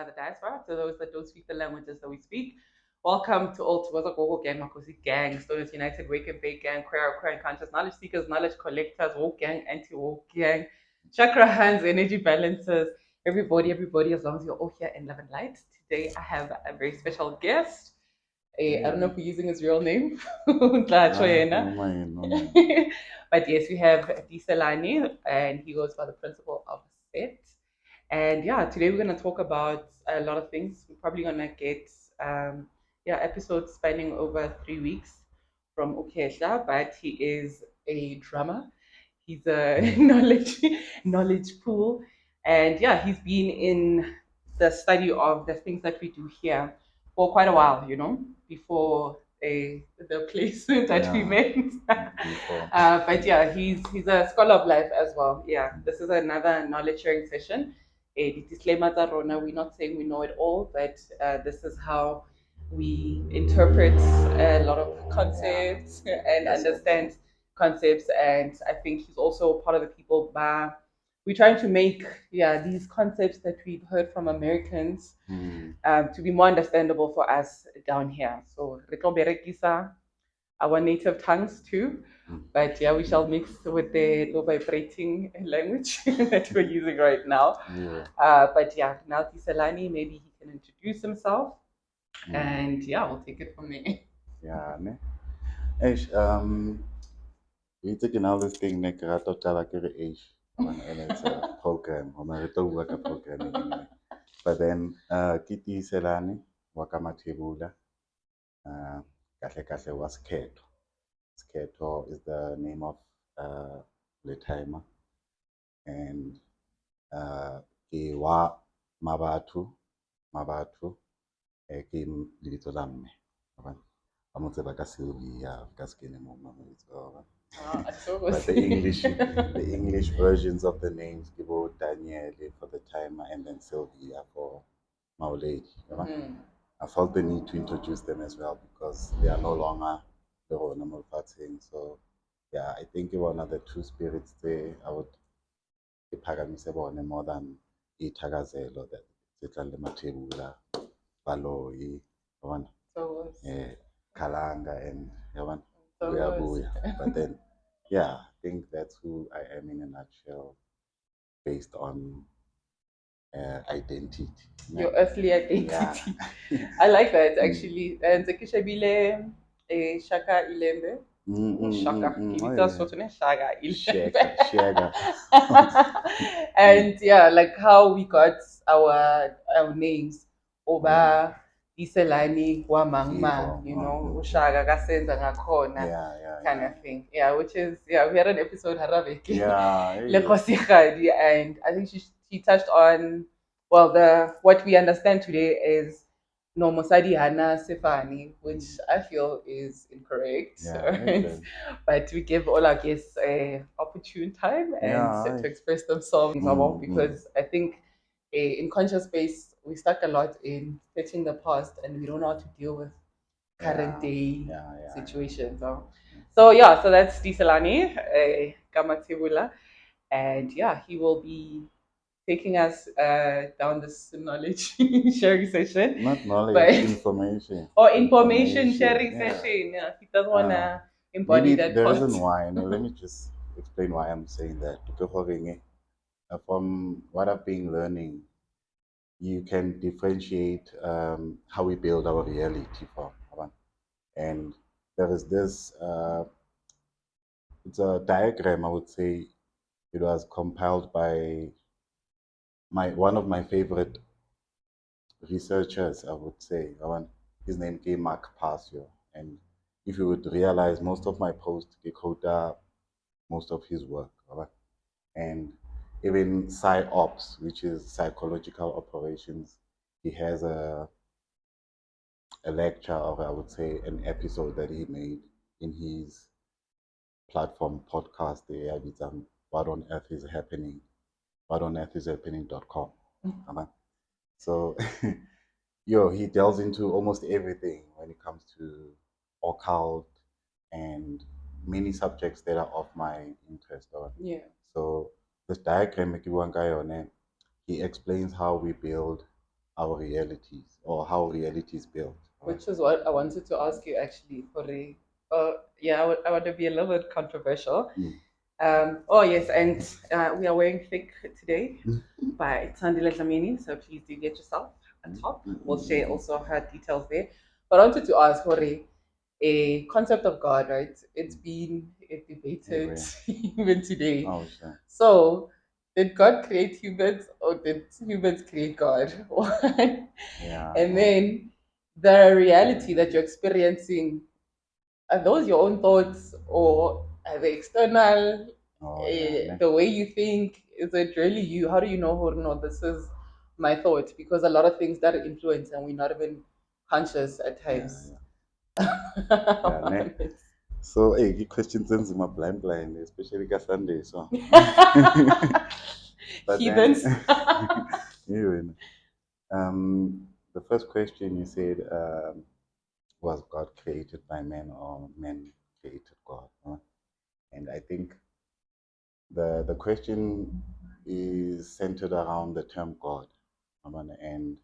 the diaspora, to those that don't speak the languages that we speak. Welcome to all Together Gogo Gang, Makosi Gang, Students United, Wake and Bake Gang, Queer and Conscious, Knowledge Seekers, Knowledge Collectors, Woke Gang, Anti-Woke Gang, Chakra Hands, Energy Balancers, everybody, as long as you're all here in Love and Light. Today I have a very special guest. I don't know if we're using his real name. But yes, we have Tiyiselani, and he goes by the principle of set. And yeah, today we're going to talk about a lot of things. We're probably going to get episodes spanning over 3 weeks from Ukesha, but he is a drummer. He's a knowledge pool, and yeah, he's been in the study of the things that we do here for quite a while, before the place that we met. But yeah, he's a scholar of life as well. Yeah, this is another knowledge sharing session. Disclaimer that we're not saying we know it all, but this is how we interpret a lot of concepts and understand concepts. And I think he's also part of the people we're trying to make these concepts that we've heard from Americans to be more understandable for us down here. So our native tongues too, but yeah, we shall mix with the low vibrating language that we're using right now. But yeah, now Tiyiselani, maybe he can introduce himself, and yeah, we'll take it from there. Yeah, ne. We taking all this thing like Rato Chalakere age, and it's a program, or Marito work a program anyway. But then, Tiyiselani Mathebula, Kahle was Keto. Keto is the name of the timer, and ke wa Mabatu, ke lebitso la mme. Ba mo tseba ka Sylvia, ka skene mo mama. But the English versions of the names, give Daniel for the timer and then Sylvia for my lady. I felt the need to introduce them as well because they are no longer the whole normal thing. So yeah, I think one of the two spirits there I would iphakamise bone more than ithakazelo that sihlale Mathebula, Baloyi, yabona. Kalanga and yabona. But then yeah, I think that's who I am in a nutshell, based on identity. Your earthly identity. Yeah. I like that actually. And Zekishabile Shaka Ilembe. Shaka. Shaka Ilembe. And yeah, like how we got our names over Tiyiselani Wamangma, Ushaka Kasenza Ngakona kind of thing. Yeah, which is we had an episode Haraveki. And I think she touched on what we understand today is no Mosadi Hana Sefani, which I feel is incorrect. Right? But we give all our guests a opportune time and to express themselves because I think in conscious space we stuck a lot in fetching the past and we don't know how to deal with current day situations. So that's Tiyiselani Mathebula, and yeah, he will be taking us down this knowledge sharing session. Not knowledge, information. Or information sharing session. Yeah, he doesn't want to embody maybe that the part. reason why, let me just explain why I'm saying that. From what I've been learning, you can differentiate how we build our reality from. And there is this, it's a diagram, I would say. It was compiled by one of my favorite researchers, I would say. His name is Mark Passio. And if you would realize, most of my posts quote most of his work. And even PsyOps, which is psychological operations, he has a lecture, or I would say an episode that he made in his platform podcast there, What on Earth is Happening, whatonearthishappening.com. So he delves into almost everything when it comes to occult and many subjects that are of my interest. So this diagram, he explains how we build our realities or how reality is built. Which is what I wanted to ask you actually, Hore. Yeah, I want to be a little bit controversial. Mm. Oh yes, and we are wearing thick today by Tandile Dlamini, so please do get yourself a top. We'll share also her details there. But I wanted to ask Hore, a concept of God, right? It's been debated even today. Oh, sure. So, did God create humans or did humans create God? Yeah. And then the reality that you're experiencing, are those your own thoughts or are they external? Oh, yeah. The way you think, is it really you? How do you know, oh, no, this is my thought? Because a lot of things that influence and we're not even conscious at times. Yeah, ne? So, hey, the questions in my blind, especially ka Sunday. So, but then, Heathens. even the first question you said, was God created by men or men created God? Huh? And I think the question is centered around the term God. And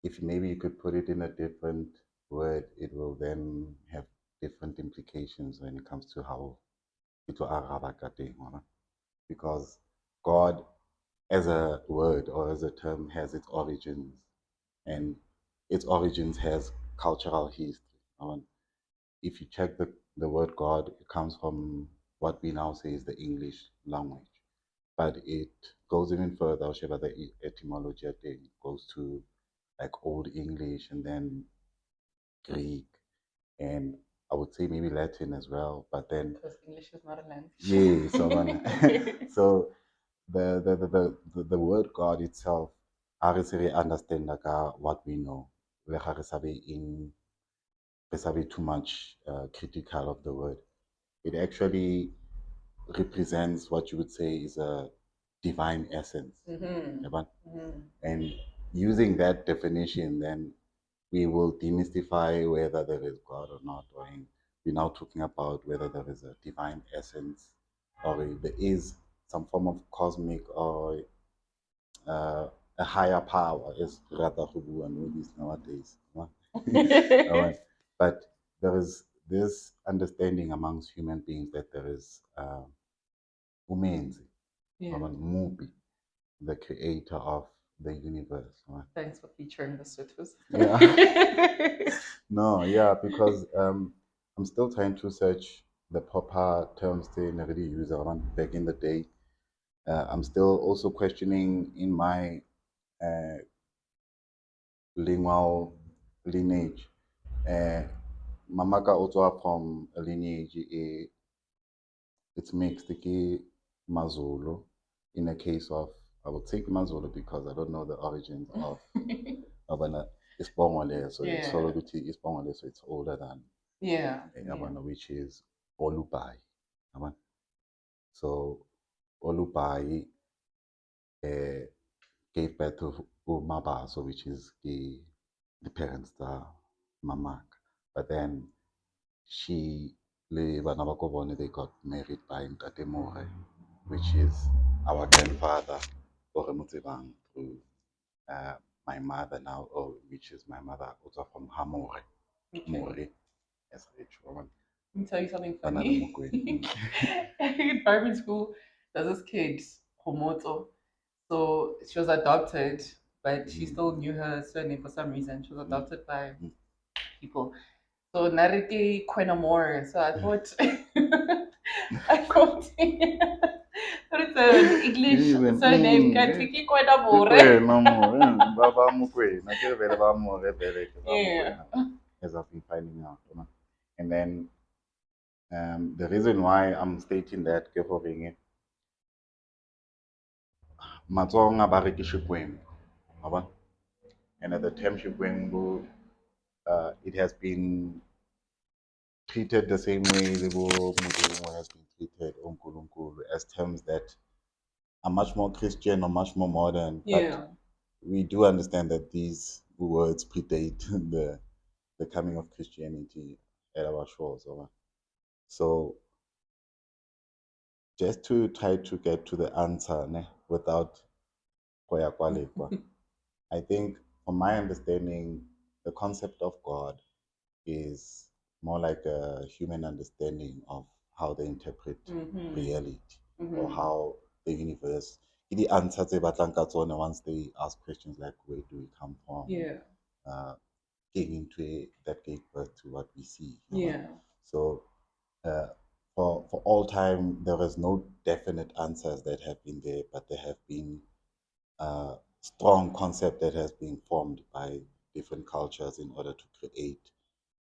if maybe you could put it in a different word, it will then have different implications when it comes to how it will araba ka teng, huh? Because God as a word or as a term has its origins, and its origins has cultural history. If you check the word God, it comes from what we now say is the English language. But it goes even further. Sheba, the etymology I think goes to like Old English and then Greek and I would say maybe Latin as well. But then Because English is not a language. yeah, so the word God itself, I really understand like what we know. Le ga re sa be too much critical of the word. It actually represents what you would say is a divine essence. Mm-hmm. Yabona? Mm-hmm. And using that definition, then we will demystify whether there is God or not. Or we're now talking about whether there is a divine essence or there is some form of cosmic or a higher power, as Rata Hubu and all these nowadays. Alright. But there is this understanding amongst human beings that there is umenzi, Yeah. Mubi, the creator of the universe. Right? Thanks for featuring the Sotos. Yeah. No, yeah, because I'm still trying to search the proper terms they never use around back in the day. I'm still also questioning in my uh, lingual lineage. Uh, Mamaka also are from a lineage, it's mixed. Ke Mazulu, in a case of, I would take Mazulu because I don't know the origins of an Ispongole. So it's Yeah. Sologuti Ispongole, so it's older than Yeah. which is Olubai. Yabona? So Olubai uh, gave birth to Mabaso, which is the parents, the Mamak. But then she, le bana ba ko bone, they got married by Ntate More, which is our grandfather, or Mutsibang, through uh, my mother now, or which is my mother, also from Hamore, More, as a rich woman. Let me tell you something Another funny. Mokwena. In primary school, there's this kid, Homoto. So she was adopted, but she still knew her surname for some reason. She was adopted by people. So Nariki Quenamore. So I thought I thought what is an English Even, surname? Can Kiki Quenamore? Mokwena, More, Baba Mokwena, ke vele ba More, vele ke ba Yeah. Mokwena, as I've been finding out. And then the reason why I'm stating that ke gore Matsonga ba re ke Xikwembu, wa bona? And at the term Xikwembu, it has been treated the same way the Modimo has been treated, uNkulunkulu, as terms that are much more Christian or much more modern. But Yeah. we do understand that these words predate the coming of Christianity at our shores. So just to try to get to the answer ne, without go ya kwa le kwa, I think, from my understanding, the concept of God is more like a human understanding of how they interpret reality or how the universe. The answer tse batlang ka tsone once they ask questions like where do we come from, Yeah. getting into that gave birth to what we see. Yeah. So uh, for all time, there is no definite answers that have been there, but there have been strong concept that has been formed by different cultures in order to create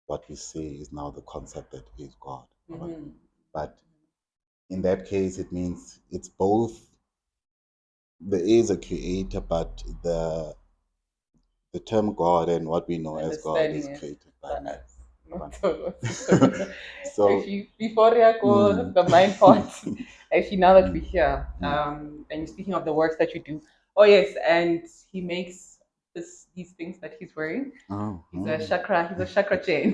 what we say is now the concept that is God. But in that case, it means it's both. There is a creator, but the term God and what we know as God is Understanding it created by by man. us. Not so. If So, you before you go mm, the mind part, actually now that we're mm, here, mm. and you're speaking of the works that you do. Oh yes, and he makes these things that he's wearing. Oh, He's a chakra chain.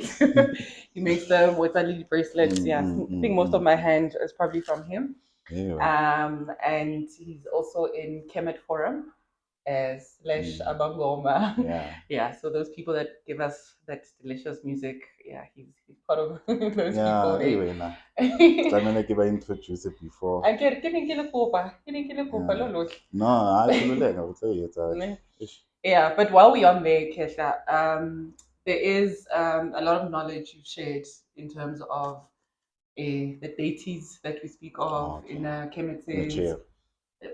He makes them with a little bracelets. Yeah. I think most of my hand is probably from him. Yeah. And he's also in Kemet Forum as slash Mm, Abangoma. yeah. Yeah, so those people that give us that delicious music, yeah, he's part of those people. Yeah, Eh? anyway, na. Tlamehile ke ba introduce it before. Ke ne ke le kopa Yeah. lo lohle. No, I khululeka utse yetsa. Ish. Yeah, but while we're on there, Kesha, there is a lot of knowledge you've shared in terms of the deities that we speak of Okay. in Kemetic, Nature.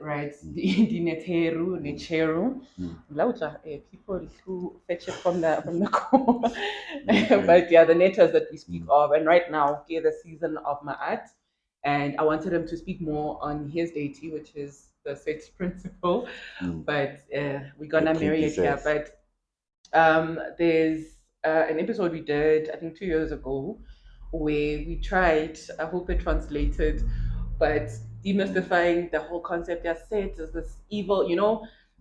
right? Mm, The Neteru, mm, Necheru. mm. Lauta, people who fetch it from the core. Okay. But yeah, the natures that we speak Mm, of, and right now, okay, the season of maat, and I wanted him to speak more on his deity, which is the sex principle, mm. but we're The gonna marry it here. predecessor. But there's an episode we did, I think 2 years ago, where we tried, I hope it translated, but demystifying the whole concept. Yeah, Seth is this evil,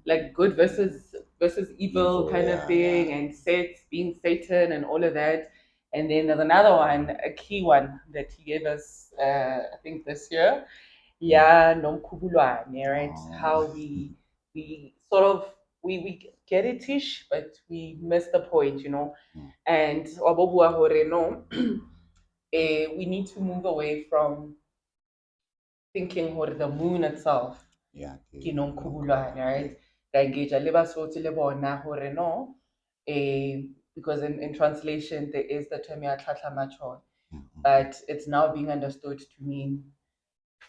like good versus evil Evil, kind of yeah, yeah. thing, and Seth being Satan and all of that. And then there's another one, a key one that he gave us, I think this year, yeah, nomkhubulwane, right? Oh. How we sort of we get it ish, but we miss the point, Mm, And wabobua hore no, we need to move away from thinking hore the moon itself, yeah, ke okay. nomkhubulwane, right? Ka engage le basotho le bona hore no, because in translation there is the term ya tlhatlhamachon, Mm, mm, but it's now being understood to mean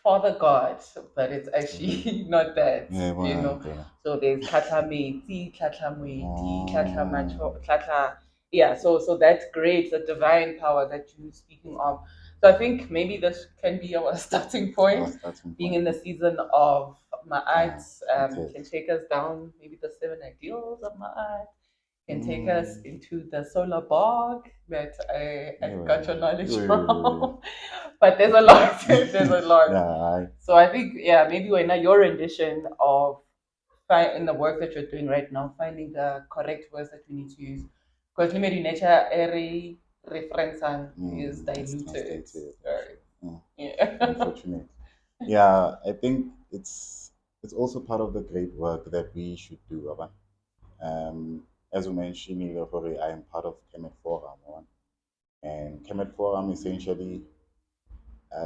Father God, but it's mm. actually not that, Yeah, well, okay. So there's Tlatlameti, Tlatlamweti, Oh, Tlatla. Yeah, so that creates a divine power that you're speaking of. So I think maybe this can be our starting our point. starting Being point. in the season of Ma'at Yeah, it is. can take us down maybe the seven ideals of Ma'at, can take us Mm, into the solar bog that I yeah, got your well, knowledge yeah. from. But there's a lot. There's a lot. Yeah, I. So I think, yeah, maybe when your rendition of in the work that you're doing right now, finding the correct words that we need to use. Because limited nature, every reference is It's diluted. translated. Right? Mm, Yeah. unfortunate. Yeah, I think it's also part of the great work that we should do. As you mentioned, I am part of Kemet Forum, and Kemet Forum essentially,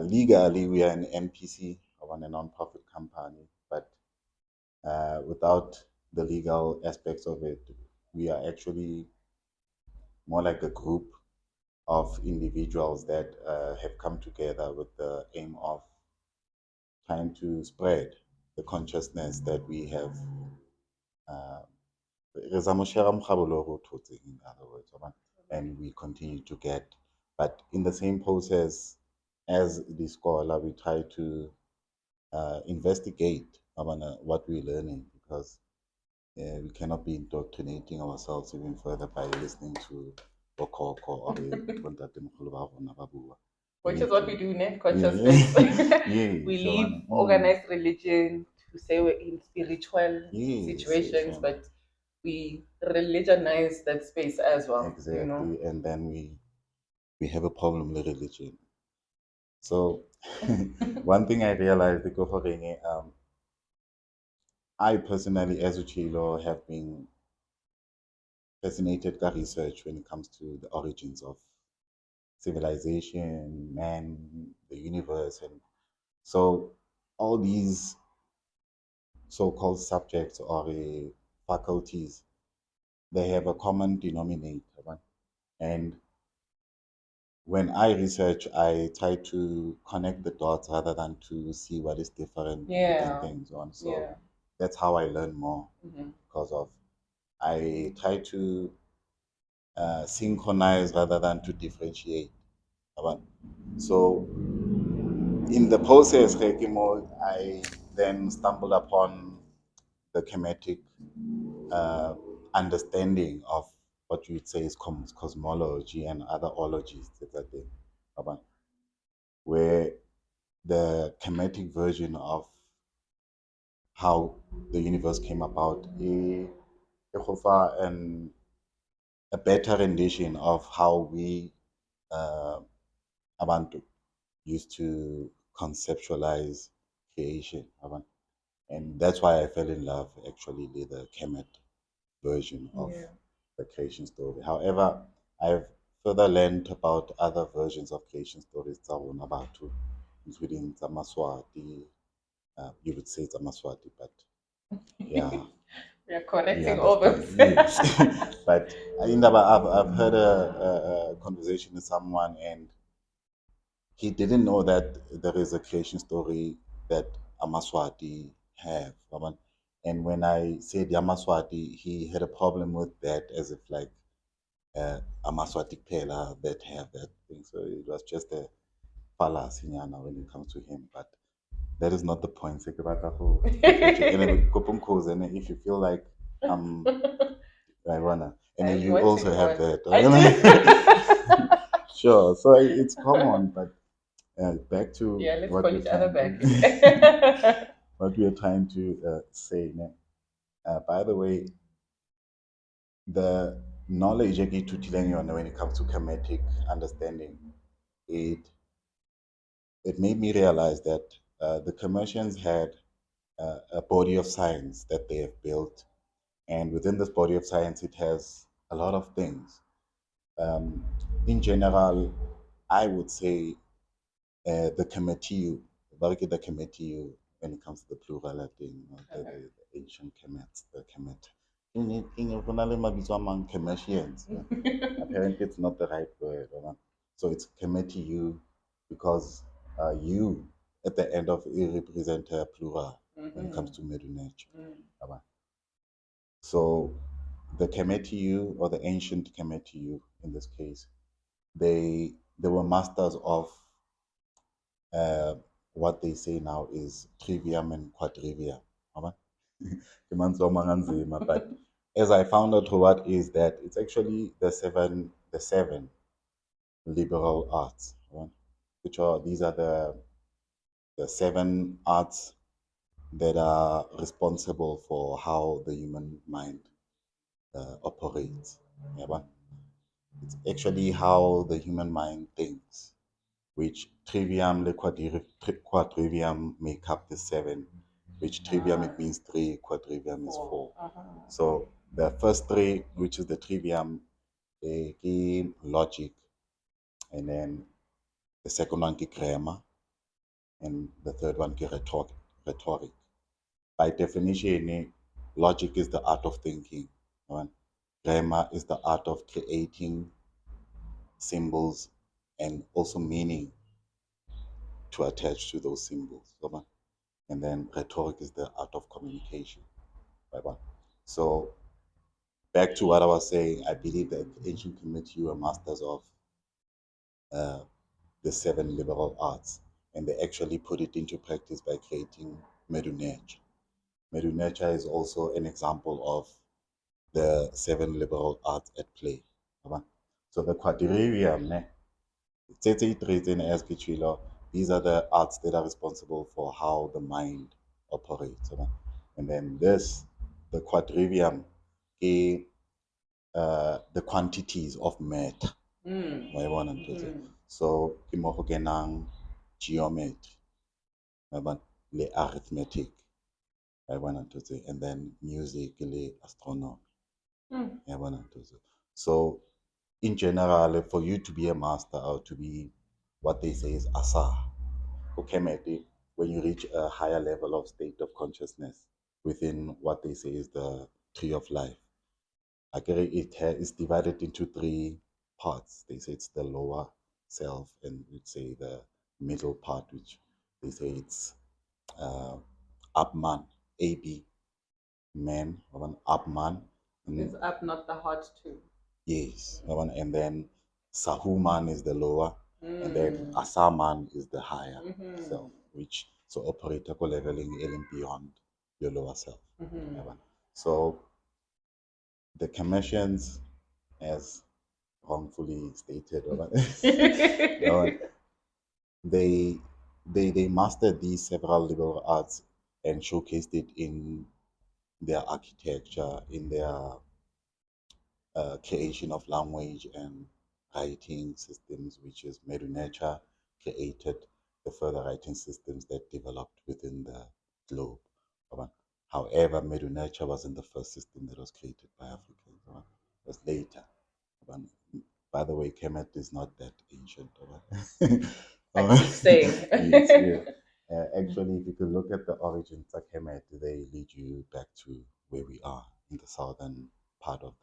legally, we are an NPC, a non-profit company, but without the legal aspects of it, we are actually more like a group of individuals that have come together with the aim of trying to spread the consciousness that we have. Uh, re zama ho shera mokgabelo o re o thotseng, in other words, and we continue to get. But in the same process, as the scholar, we try to investigate what we're learning, because we cannot be indoctrinating ourselves even further by listening to Okoko or bontatemoholo ba rona ba bua. We Which is need what we to, do in conscious space. yeah, We yes, leave mm, organized religion to say we're in spiritual yes, yes, situations, but we religionize that space as well. exactly. And then we have a problem with religion. So one thing I realized, I personally, as Uchilo, have been fascinated by research when it comes to the origins of civilization, man, the universe, and so all these so-called subjects or faculties, they have a common denominator. Right? And when I research, I try to connect the dots rather than to see what is different within Yeah. things. On so Yeah. that's how I learn more Mm-hmm. because of I try to synchronize rather than to differentiate. Right? So in the process, I then stumbled upon the Kmetic uh, understanding of what you would say is cosmology and other ologies that they, where the Kemetic version of how the universe came about e go fa a better rendition of how we uh, abantu used to conceptualize creation. And that's why I fell in love actually with the Kemet version of Yeah. the creation story. However, I've further learned about other versions of creation stories, about too, including Tamaswati. You would say Tamaswati, but yeah, We are you connecting all understand. those. Yes. But I've heard a conversation with someone, and he didn't know that there is a creation story that Amaswati have. And when I said Yamaswati, he had a problem with that, as if like Amaswati Pela that have that thing. So it was just a fallacy nyana when it comes to him. But that is not the point. Se ke batla go differentiate. And then and if you feel like um I wanna, and then And you what do also you have want? that. I do. Sure. So it's common, but back to Yeah, let's what call we're each other trying back. to what we are trying to say. Ne? By the way, the knowledge I get to telling you when it comes to Kemetic understanding, it it made me realize that the Commercians had a body of science that they have built, and within this body of science, it has a lot of things. Um, in general, I would say the Kemetiu, the Kemetiu, when it comes to the plural thing, the ancient Kemets, the Kemet. Kemetians. Apparently, it's not the right word. So it's Kemetiu because you at the end of it represent a plural when it comes Mhm. to Middle Nature. Mm. So the Kemetiu or the ancient Kemetiu in this case, they were masters of uh, what they say now is trivium and quadrivium. Yabona? Ke mantswe a anzima, but as I found out what is that, it's actually the seven liberal arts, yabona? Which are these are the seven arts that are responsible for how the human mind operates. Yabona? It's actually how the human mind thinks, which trivium, the quadrivium make up the seven, which trivium Ah, it means three, quadrivium is four. four. Uh-huh. So the first three, which is the trivium, logic, and then the second one grammar, and the third one rhetoric. By definition, logic is the art of thinking. Right? Grammar is the art of creating symbols and also meaning to attach to those symbols. Right? And then rhetoric is the art of communication. Right? So back to what I was saying, I believe that ancient Kemet were masters of uh, the seven liberal arts, and they actually put it into practice by creating Medunech. Medunech is also an example of the seven liberal arts at play. Right? So the quadrivium, ne, as Kichilo, these are the arts that are responsible for how the mind operates. Right? And then the quadrivium, the quantities of matter. Mm. Wa e bona ntho tse? Mhm. So ke mo go kenang geometry, wa bona, le arithmetic, wa e bona ntho tse? And then music le astronomy. Mm. Yabona Ntozo. So in general, for you to be a master or to be what they say is asa, Kmetic, when you reach a higher level of state of consciousness within what they say is the tree of life. Akere is divided into three parts. They say it's the lower self, and we'd say the middle part, which they say it's uh, Abman, AB, man, of an Abman, and Is up not the heart too? yes, and then Sahuman is the lower, and then Mm. Asaman is the higher Mm-hmm. self, which so operator ko leveling elim beyond your lower self. Mm-hmm. Yabona. So the Commissions, as wrongfully stated, yabona, they they mastered these several liberal arts and showcased it in their architecture, in their creation of language and writing systems, which is Medu Nature created the further writing systems that developed within the globe. However, Medu Nature wasn't the first system that was created by Africans. It was later. Um, By the way, Kemet is not that ancient. I keep saying. Yes, yeah. Actually, if you could look at the origins of Kemet, they lead you back to where we are in the southern part of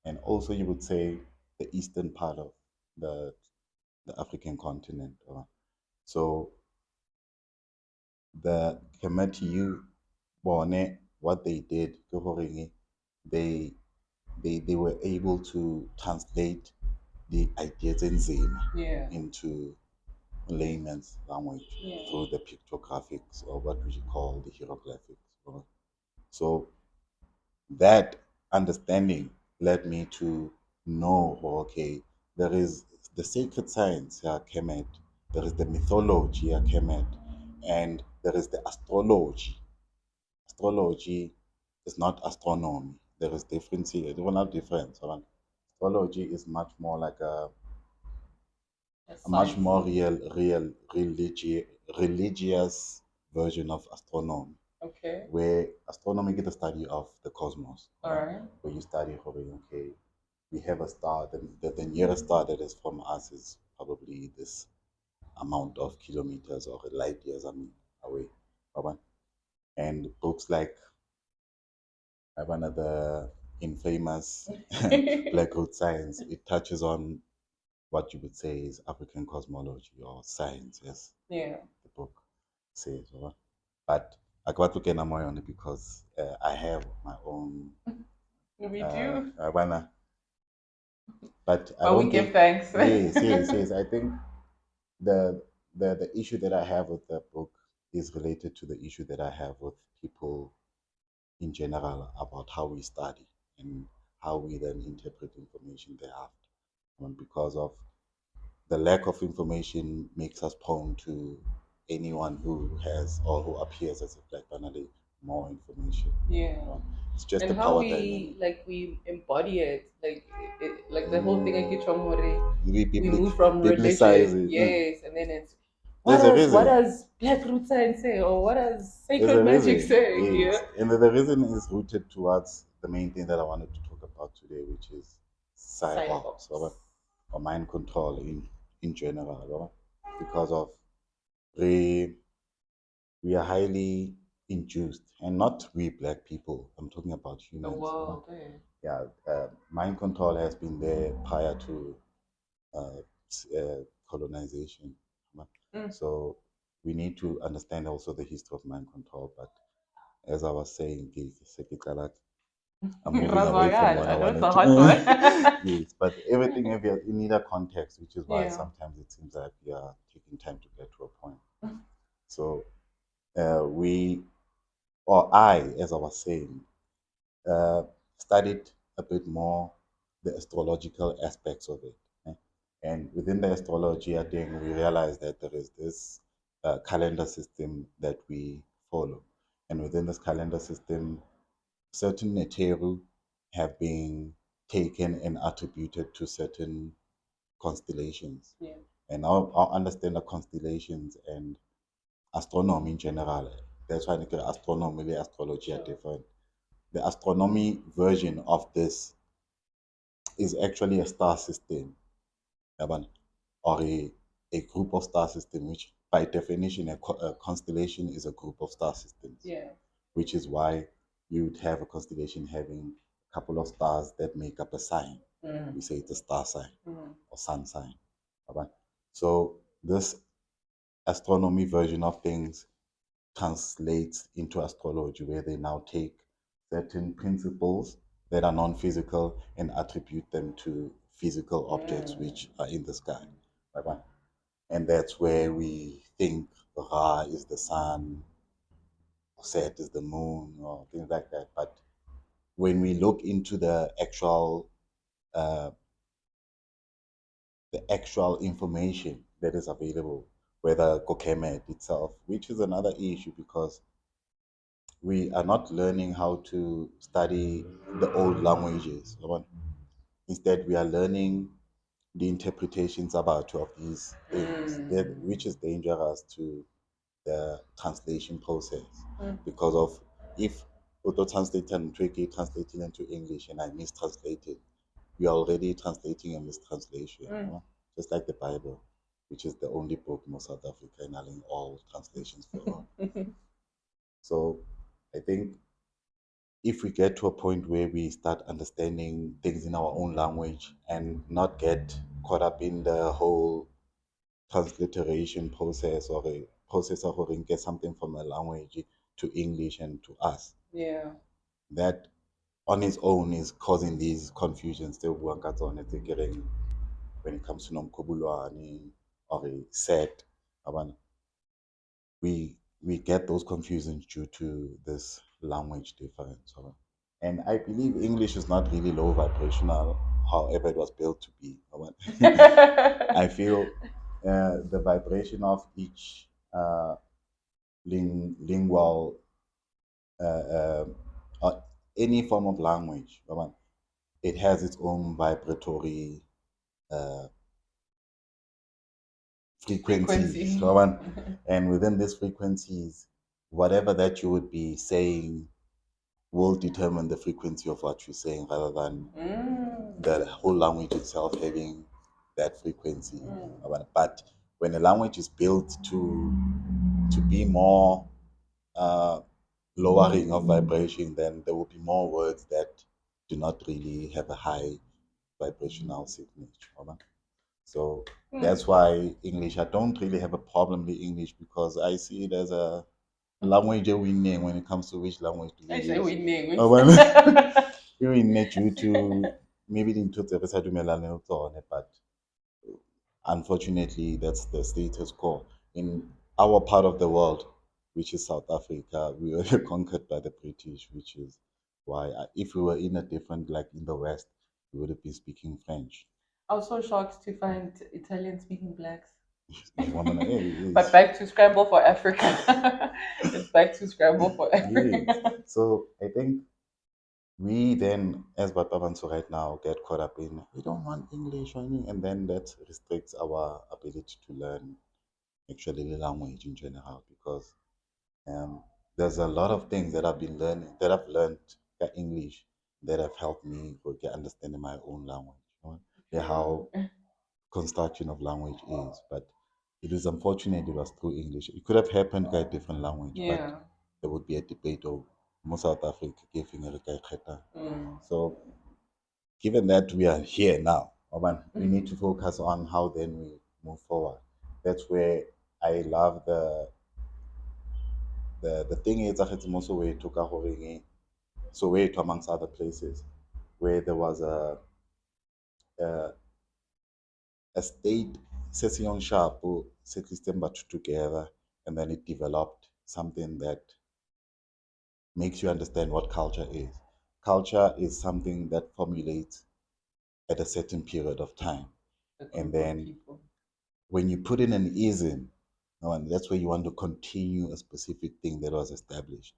and also you would say the eastern part of the the African continent. So the Kemet Bone, what they did, ke hore they they were able to translate the ideas in Zima Yeah. into layman's language Yeah. through the pictographics or what we call the hieroglyphics. So that understanding led me to know, okay, there is the sacred science here, Kemet, there is the mythology here, Kemet, and there is the astrology. Astrology is not astronomy. There is difference here. There will not difference. Astrology is much more like A a much more sciencey. religious version of astronomy, Okay. where astronomy is the study of the cosmos, All right. where you study, okay, we have a star, the nearest star that is from us is probably this amount of kilometers or light years, away. Yabona? And books like the infamous Black Root Science, it touches on what you would say is African cosmology or science, as Yeah. the book says. Right? But I got to get more on it because I have my own. We do. I wanna, but I But we don't give think. thanks. Yes, yes, yes. I think the the issue that I have with the book is related to the issue that I have with people in general about how we study and how we then interpret information thereafter. Because of the lack of information makes us prone to anyone who has or who appears as a black banale more information. Yeah. It's just And the how power we dynamic. embody it, like the whole thing like We we public move from publicize religion, it. yes, and then it's There's a what reason. does Black Root Science say, or what does There's sacred a magic reason. say? Yeah. Yes. And the reason is rooted towards the main thing that I wanted to talk about today, which is psyops Psyops. or mind control in general. Because of the we are highly induced, and not we black people. I'm talking about The humans. world, eh? Yeah, mind control has been there prior to colonization. Mm. So we need to understand also the history of mind control. But as I was saying, I'm moving away from Razakal, what I I know it's wanted a hot one. to. Yes, but everything you need a context, which is why Yeah. sometimes it seems like we are taking time to get to a point. So we, or I, as I was saying, uh, studied a bit more the astrological aspects of it. Eh. And within the astrology, I think we realized that there is this calendar system that we follow. And within this calendar system, certain neteru have been taken and attributed to certain constellations. Yeah. And I'll understand the constellations and astronomy in general. That's why I think astronomy and astrology are Sure. different. the astronomy version of this is actually a star system, yabona, or a group of star systems, which by definition, a constellation is a group of star systems. Yeah. Which is why you'd have a constellation having a couple of stars that make up a sign. We say it's a star sign or sun sign. Yabona. So this astronomy version of things translates into astrology, where they now take certain principles that are non-physical and attribute them to physical objects which are in the sky. Right? And that's where we think Ra is the sun, Set is the moon, or things like that. But when we look into uh, the actual information that is available, whether Kemet itself, which is another issue because we are not learning how to study the old languages. Instead, we are learning the interpretations about of these things, which is dangerous to the translation process because of if auto translate and tricky translating into English and I mistranslate it, we are already translating a mistranslation. Just like the Bible, which is the only book in South Africa and allowing all translations for all. So I think if we get to a point where we start understanding things in our own language and not get caught up in the whole transliteration process or a process of get something from a language to English and to us, Yeah. that on its own is causing these confusions they buang ka tsone tse ke reng when it comes to nomkhubulwane or a set, we get those confusions due to this language difference. And I believe English is not really low vibrational, however it was built to be. I feel the vibration of each lingual, uh, uh, any form of language, it has its own vibratory uh, frequencies. And within these frequencies, whatever that you would be saying will determine the frequency of what you're saying rather than the whole language itself having that frequency. But when a language is built to be more lowering of vibration, then there will be more words that do not really have a high vibrational signature. So that's why English, I don't really have a problem with English because I see it as a language winning when it comes to which language do we I say use. winning. We win due to maybe the two episode but unfortunately that's the status quo. In our part of the world, which is South Africa, we were conquered by the British, which is why if we were in a different, like in the West, we would have been speaking French. I was so shocked to find Italian speaking blacks. Hey, But back to scramble for Africa. It's back to scramble for Africa. yes. So I think we then, as Batabanso right now, get caught up in we don't want English or anything, and then that restricts our ability to learn actually the language in general because there's a lot of things that I've been learning that I've learned English that have helped me get understanding my own language. How construction of language is, but it is unfortunate it was through English. It could have happened by a different language, but there would be a debate of most South Africa giving a So given that we are here now, we need to focus on how then we move forward. That's where I love the thing is that it's also where to so where to amongst other places where there was a, a state session sharp set them together and then it developed something that makes you understand what culture is. Culture is something that formulates at a certain period of time. And then when you put in an ism, and that's where you want to continue a specific thing that was established.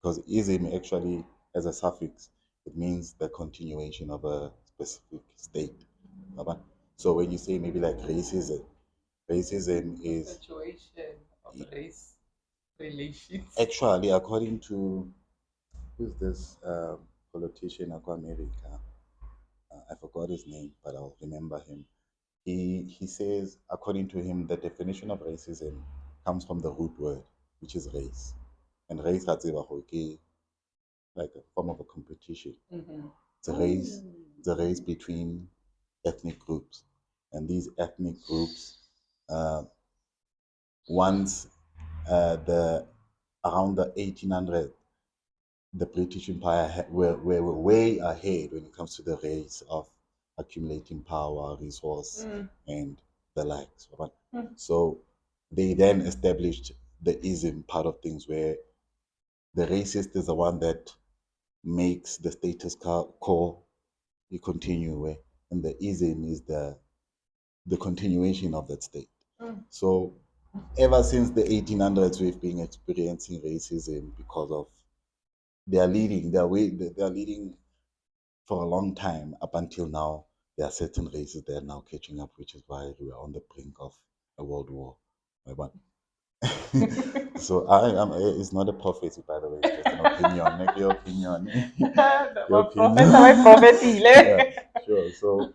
Because ism actually, as a suffix, it means the continuation of a specific state. So when you say maybe like racism is Situation of race relations. actually according to who's this politician of America? I forgot his name, but I'll remember him. He says, according to him, the definition of racism comes from the root word, which is race. And race has like a form of a competition. Mm-hmm. It's a race, it's a race between ethnic groups. And these ethnic groups, uh, once the around the 1800s, the British Empire were way ahead when it comes to the race of accumulating power, resource, and the likes. Right? So they then established the ism part of things, where the racist is the one that makes the status quo continue, and the ism is the continuation of that state. So ever since the 1800s, we've been experiencing racism because of they are leading for a long time up until now. There are certain races that are now catching up, which is why we are on the brink of a world war. But so it's not a prophecy, by the way. It's just an opinion. Make your opinion. Your opinion. Yeah, sure. So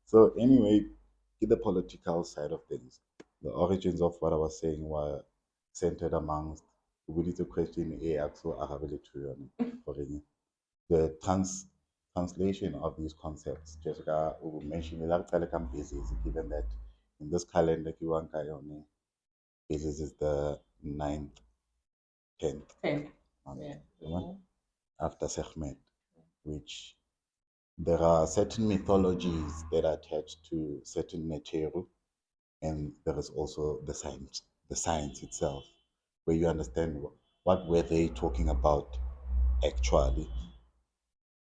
so anyway, in the political side of things, the origins of what I was saying were centered amongst we need to question so the translation of these concepts. Jessica mentioned that basis, given that in this calendar basis is the 9th, 10th month, Yeah. after Sekhmet, which there are certain mythologies that are attached to certain material, and there is also the science itself, where you understand what were they talking about actually,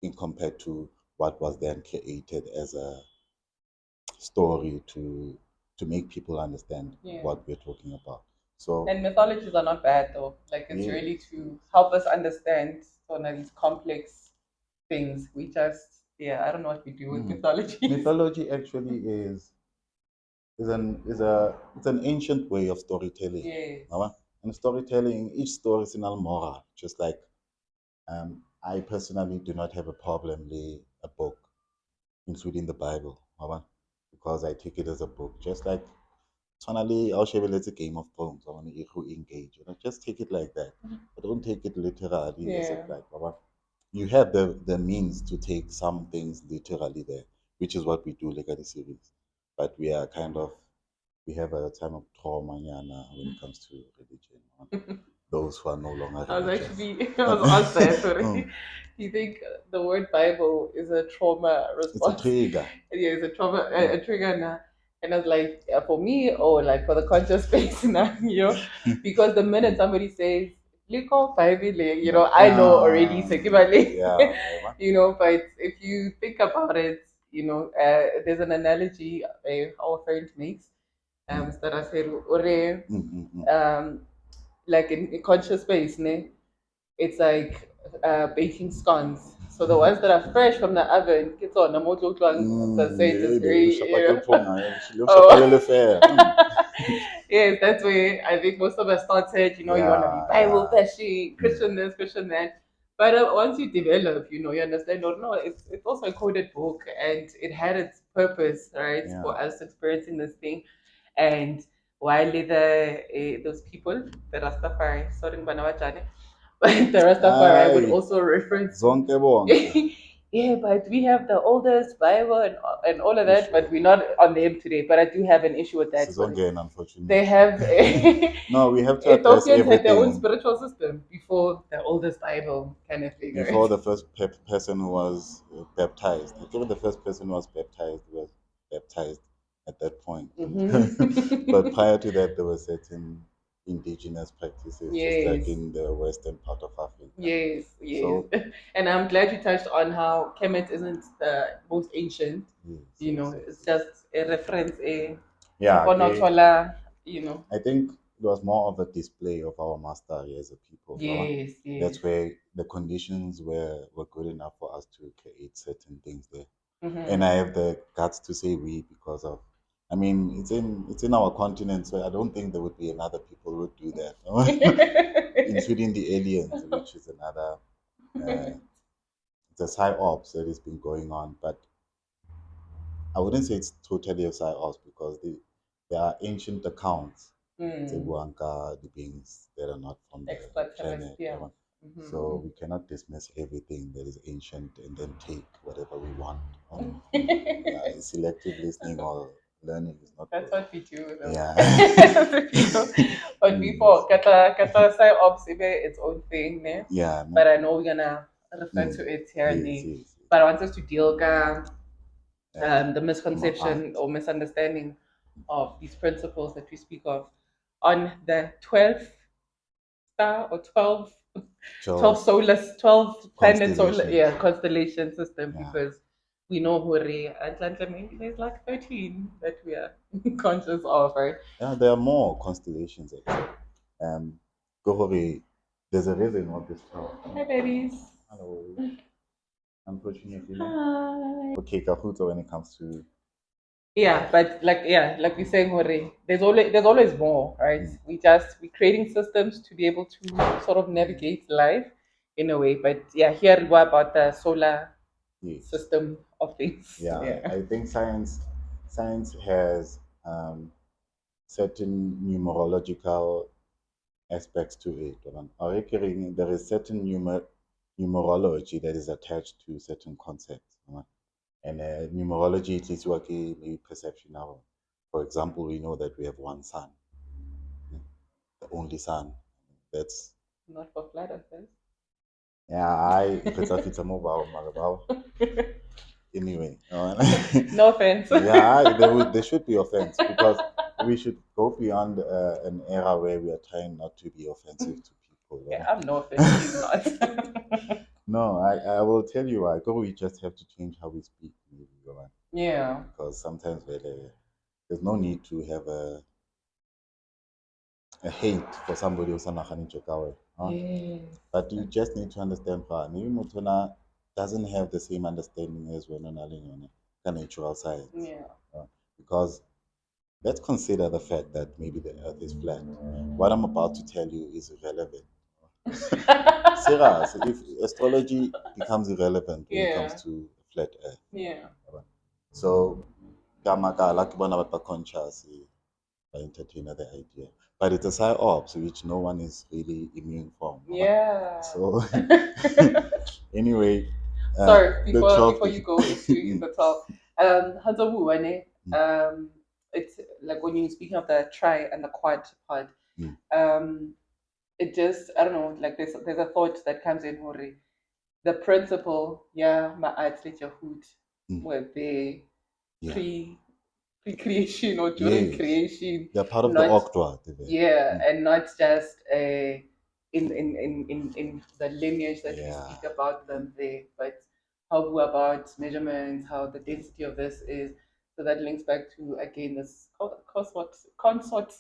in compared to what was then created as a story to make people understand what we're talking about. So And mythologies are not bad though. Like it's yes, really to help us understand some of these complex things. We just I don't know what we do with mythology. mythology actually it's an ancient way of storytelling. Yes. And storytelling, each story is an moral. Just like I personally do not have a problem with a book, including the Bible, because I take it as a book. Just like finally, I'll share it's a Game of Thrones. I want to engage. Just take it like that. But don't take it literally. As if like, you have the means to take some things literally there, which is what we do like at the series. But we are kind of we have a time of trauma nyana when it comes to religion. Those who are no longer I was religious. actually I was asked that already. Do you think the word Bible is a trauma It's a response? trigger. Yeah, it's a trauma a trigger now. And I was like, for me or like for the conscious space now, because the minute somebody says Liko Bible, I know already Sekibale. Yeah. But if you think about it, there's an analogy our friend makes, that I said, Ore, like in conscious space, ne? It's like baking scones. So the ones that are fresh from the oven, it's on the motor the scent is very, oh. Yes, that's where I think most of us started. You want to be Bible fashy, Christian this, Christian that. But once you develop, you understand, or no, it's also a coded book, and it had its purpose, right, for us experiencing this thing. And while those people, the Rastafari, sorry, Banawachane, but the Rastafari would also reference. Yeah, but we have the oldest Bible and all of that, but we're not on them today. But I do have an issue with that. Unfortunately. They have No, we have to address Ethiopians had their own everything. spiritual system before the oldest Bible kind of thing. Before Right? the first person who was baptized. I think the first person who was baptized at that point. But prior to that, there were certain indigenous practices, just like Yes. in the western part of Africa. Yes, yes. So, And I'm glad you touched on how Kemet isn't the most ancient. It's just a reference, yeah, Konotola, I think it was more of a display of our mastery as a people. Yes, yes. That's where the conditions were good enough for us to create certain things there. Mhm. And I have the guts to say we because of I mean, it's in our continent, so I don't think there would be another people who would do that, including the aliens, which is another. It's a psyops that has been going on, but I wouldn't say it's totally a psyops because there are ancient accounts, Mm. the beings that are not from the planet. Extraterrestrial. So Mhm. we cannot dismiss everything that is ancient and then take whatever we want. Selective listening or learning is not That's good. what we do, though. Yeah. But before, Yes. kata say ops its own thing, ne? Yeah. No. But I know we're gonna refer to it here and Yes. there. Yes. But I want us to deal with the Maat. misconception or misunderstanding of these principles that we speak of on the 12th star or 12 12 solar 12 planet solar constellations. constellation system, Yeah. because we know Hori Atlanta, maybe there's like 13 that we are conscious of, right? Yeah. There are more constellations actually. Gohori, there's a reason of this 12. Hi babies. Hello. Unfortunately, no. Hi. Okay, Kahuto, when it comes to Yeah, but like we saying, Hori, there's always more, right? mm, We're creating systems to be able to sort of navigate life in a way. But yeah, here we are about the solar yes. system of things. Yeah, Yeah. I think science has certain numerological aspects to it. There is certain numerology that is attached to certain concepts. And numerology it is what maybe perception now. For example, we know that we have one sun, the only sun. That's Not for flat earthers. yeah, I it's a mobile. Anyway, No offense. yeah, there should be offense because we should go beyond an era where we are trying not to be offensive to people. Yeah, I'm no offense. He's not. No, I will tell you why. Go, we just have to change how we speak, maybe, right? Yeah. Because sometimes there's no need to have a hate for somebody who's not huh? Yes. But you just need to understand how maybe Mutuna doesn't have the same understanding as when on the natural science. Yeah. Uh, because let's consider the fact that maybe the earth is flat. What I'm about to tell you is irrelevant. Serious, if astrology becomes irrelevant when it comes Yeah. to flat earth. Yeah. So, Kamaka, like one about conscious, I entertain the idea. But it's a psyops which no one is really immune from. Yeah. So, anyway, Sorry, the before 12th. you go into the 12, Hanzo Wane, Mm, it's like when you're speaking of the tri and the quad part, mm, um, it just, I don't know, like there's a thought that comes in, Hori. The principle, yeah, maat hood, mm. were they Yeah. pre pre-creation or during Yes. creation, They're part of the not Octwa. yeah, Mm. and not just in the lineage that we Yeah. speak about them there, but how we about measurements, how the density of this is. So that links back to again this consort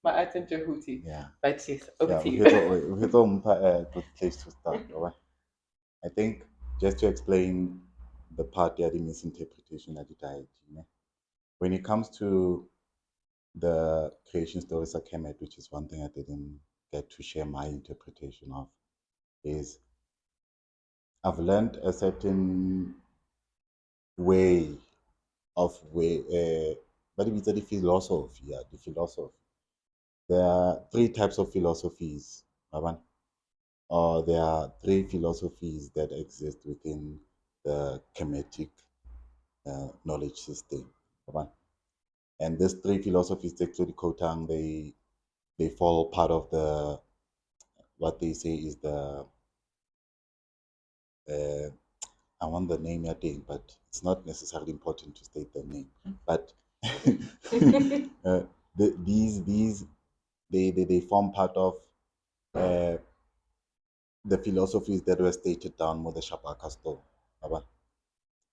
Ma'at and Jehuti. Yeah. But yes, over Yeah. to you. We hit a good place to start. All right. I think just to explain the part that the misinterpretation that it died, when it comes to the creation stories of Kemet, which is one thing I didn't get to share my interpretation of, is I've learned a certain way of what if it's the philosophy, yeah, the philosophy. There are three types of philosophies, right? Or there are three philosophies that exist within the Kmetic knowledge system, right? And these three philosophies, actually, Kotang, they fall part of the what they say is the uh, I want the name I think, but it's not necessarily important to state the name. But uh, these they form part of uh, the philosophies that were stated down with the Shapakasto.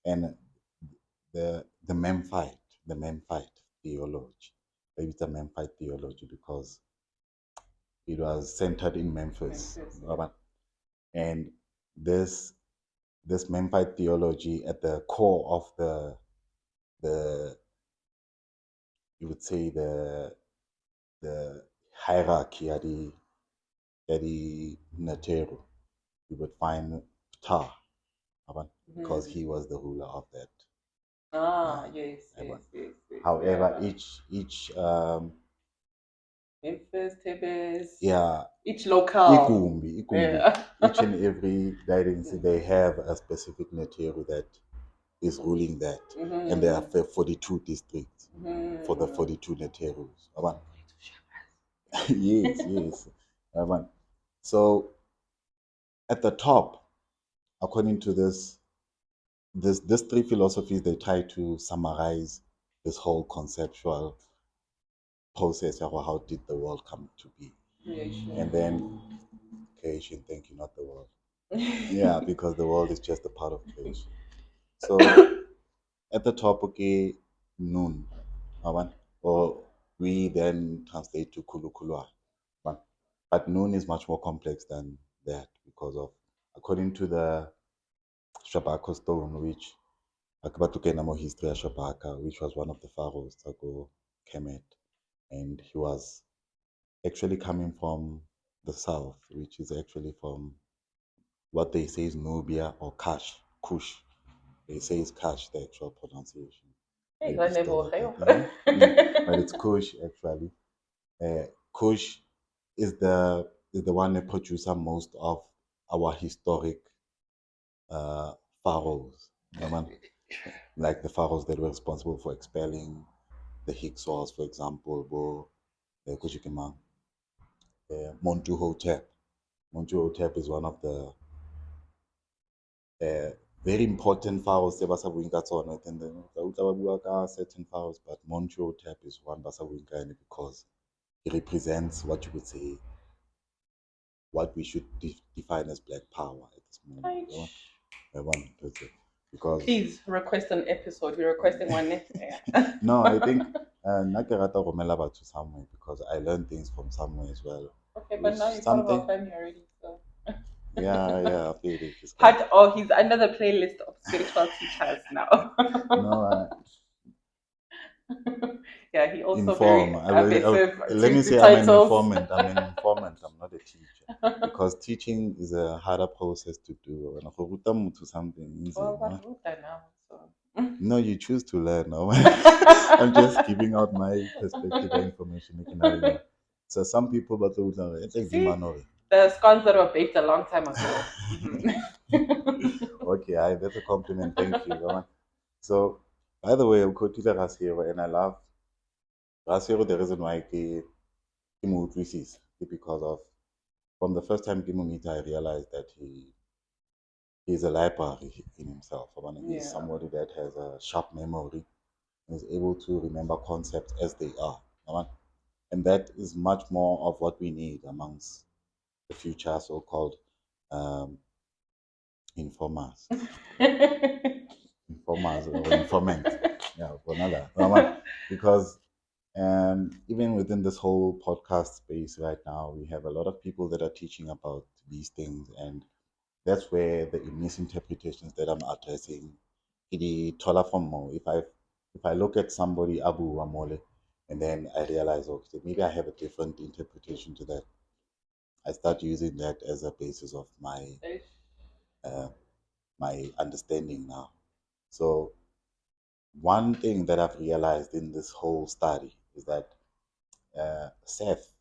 And the Memphite theology. Maybe it's a Memphite theology because it was centered in Memphis. Memphis, yeah. And this this Memphite theology at the core of the you would say the hierarchy at the Neteru. You would find Ptah, because he was the ruler of that. Yes, yes, yes, yes. However, Yeah. each Memphis, Tibes, yeah, each locale. igumbi, Yeah. each and every guidance, they have a specific Neteru that is ruling that, and there are 42 districts for the 42 Neterus. Yes, yes. So at the top, according to this three philosophies, they try to summarize this whole conceptual process of how did the world come to be. Creation. And then creation, thank you, not the world. Yeah, because the world is just a part of creation. So at the top, okay, noon. Or we then translate to kulukulwa. But noon is much more complex than that because of, according to the Shabaka stone, which Akabatukena more history of Shabaka, which was one of the pharaohs, Tago Kemet, and he was actually coming from the south, which is actually from what they say is Nubia or Kush. They say it's Kash, the actual pronunciation. Hey, Maybe still like Gleneboge. that. But it's Kush actually. Kush is the one that produces most of our historic pharaohs. Like the pharaohs that were responsible for expelling the Hyksos, for example, Kushikimang, Montu Hotep. Montu Hotep is one of the very important pharaohs tse ba sa bueng ka tsona, and then o tla utlwa ba bua ka certain pharaohs, but Montu Hotep is one ba sa bueng ka ene because he represents what you would say what we should define as black power at this moment. I want to say because Please request an episode. We're requesting one. Yeah. no, I think nna ke rata go romela batho somewhere because I learn things from somewhere as well. Okay, but Which now you're part of something, our family already, so. yeah, I feel it. It's like, He's under the playlist of spiritual teachers now. no, Yeah, he also inform. very abrasive Let me to say I'm an titles. informant. I'm an informant. I'm not a teacher because teaching is a harder process to do. When go ruta motho something Well, easy, what wrote that now? So. no, you choose to learn. No? I'm just giving out my perspective and information. You can have it. So some people, but it's like See, Dimano. the scones that were baked a long time ago. Mhm. Okay, that's a compliment. Thank you. So, by the way, I'm Kotila Rasiro, and I love Rasiro. The reason why ke mo utlwisisa is because of, from the first time ke mo meet, I realized that he's a library in himself. He's Yeah. somebody that has a sharp memory and is able to remember concepts as they are. And that is much more of what we need amongst the future so-called um, informers, informers or informant. Yeah, for another. Because even within this whole podcast space right now, we have a lot of people that are teaching about these things, and that's where the misinterpretations that I'm addressing, the tola from more. If I look at somebody Abu Amole, and then I realize, okay, maybe I have a different interpretation to that. I start using that as a basis of uh, my understanding now. So one thing that I've realized in this whole study is that Seth,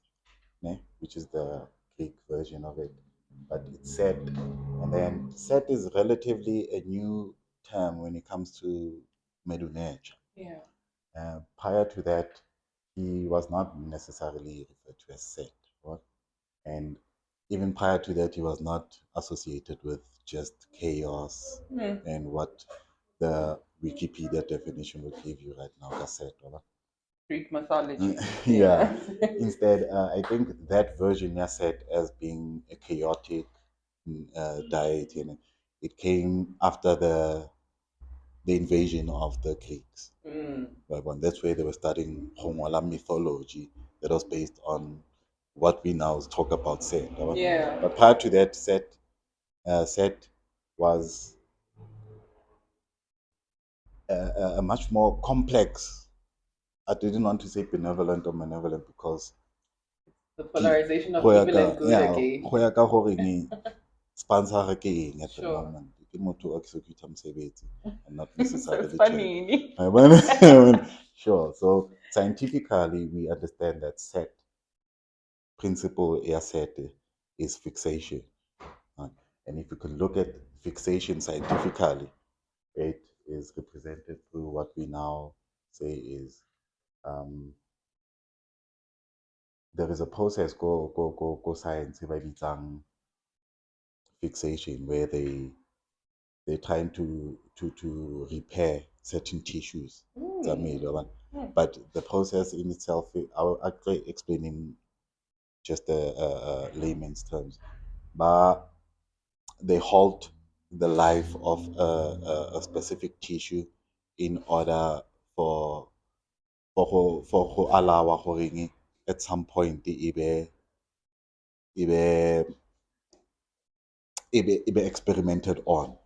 which is the Greek version of it, but it's Set. And then Set is relatively a new term when it comes to Medunecha. Yeah. Prior to that, he was not necessarily referred to as Set. Right? And even prior to that, he was not associated with just chaos and what the Wikipedia definition would give you right now, cassette. Right? Greek mythology. Yeah. Instead, I think that version you said as being a chaotic deity, and it came after the invasion of the Greeks. Right, and that's where they were studying Hongola mythology that was based on what we now talk about Set. Right? Yeah. But prior to that, Set was a much more complex I didn't want to say benevolent or malevolent because The ke polarization go of ya evil ka and good yeah again. go ya ka gore ni sponsor ke eng at the Sure. moment ke motho o execute mosebetsi and not So it's necessarily charity. funny. Sure. So scientifically we understand that set principle ya set is fixation. Uh, and if you can look at fixation scientifically, it is represented through what we now say is there is a process go science by fixation where they're trying to repair certain tissues. Mm. But the process in itself, I'll actually explain in just a layman's terms. But they halt the life of a specific tissue in order for go allow gore at some point e be experimented on,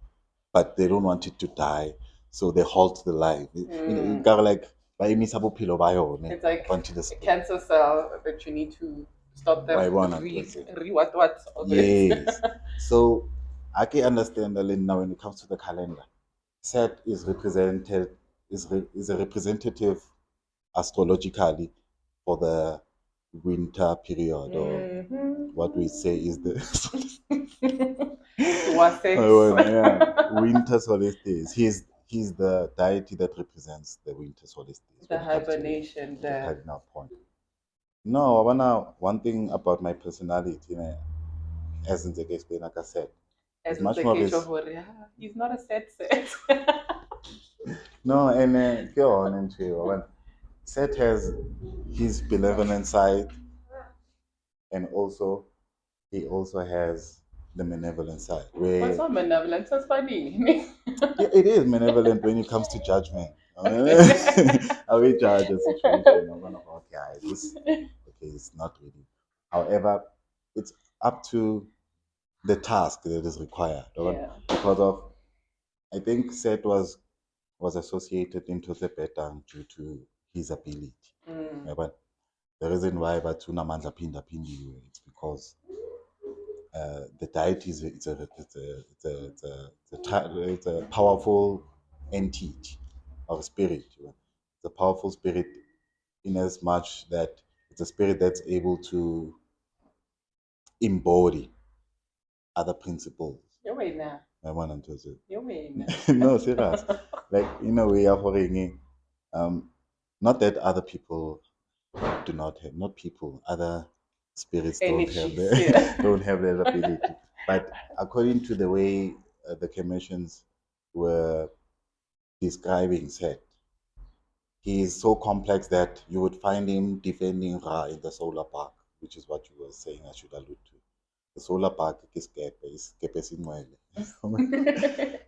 but they don't want it to die, so they halt the life. Kind of like ba emisa bophelo ba yone It's like up until a this. cancer cell that you need to stop the Why bona what of it. yes. So I can understand that now when it comes to the calendar, Set is represented is a representative astrologically for the winter period, or what we say is the Wasets. winter solstice. He's the deity that represents the winter solstice The when it comes to hibernation, the the cardinal point. No, I wanna one thing about my personality, as in the explain, like I said, as it's in much more the this. he's not a set. No, and go on into when Seth has his benevolent side, and also he also has the malevolent side, What's where not malevolent? That's funny. yeah, it is malevolent when it comes to judgment. Okay. I will judge a situation. I'm gonna go, okay, okay, it's not really. However, it's up to the task that is required. Yeah. Because of, I think Seth was associated into the Betang due to his ability. Mm. Yeah, but the reason why Batuna Mandla Pinda Pindi, it's because the deity is it's a powerful entity or spirit. It's a powerful spirit in as much that it's a spirit that's able to embody other principles. You're waiting now. I want to say. You're waiting. No, serious. Like in a way, um, not that other people do not have, not people, other spirits don't have Energies. Yeah. don't have that ability. But according to the way the Commissions were describing Set, he is so complex that you would find him defending Ra in the solar park, which is what you were saying I should allude to. The solar park is Kepe Sinwele.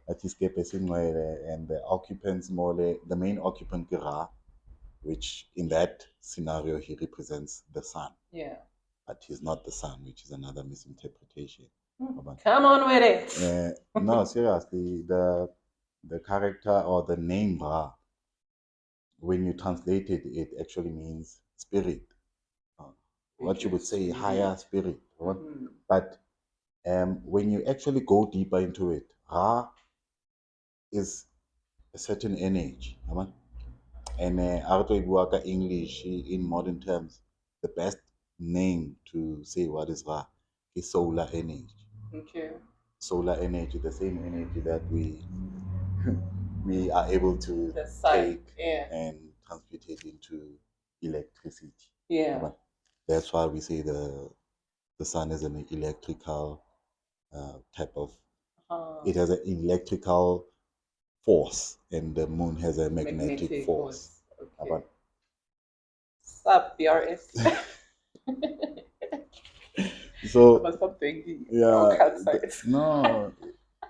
That is Kepe Sinwele, and the occupants more the main occupant Ra, which in that scenario he represents the sun. Yeah. But he's not the sun, which is another misinterpretation. Come on with it. No, seriously, the character or the name Ra, when you translate it, it actually means spirit. Uh, what you would say, higher spirit. But when you actually go deeper into it, Ra is a certain energy. And Arto English in modern terms, the best name to say what is Ra is solar energy. Okay. Solar energy, the same energy that we are able to The sun. take Yeah. and transmute it into electricity. Yeah. That's why we say the sun is an electrical type of. It has an electrical force, and the moon has a magnetic force. Okay. Sup, BRS. So Must stop thinking. yeah, no,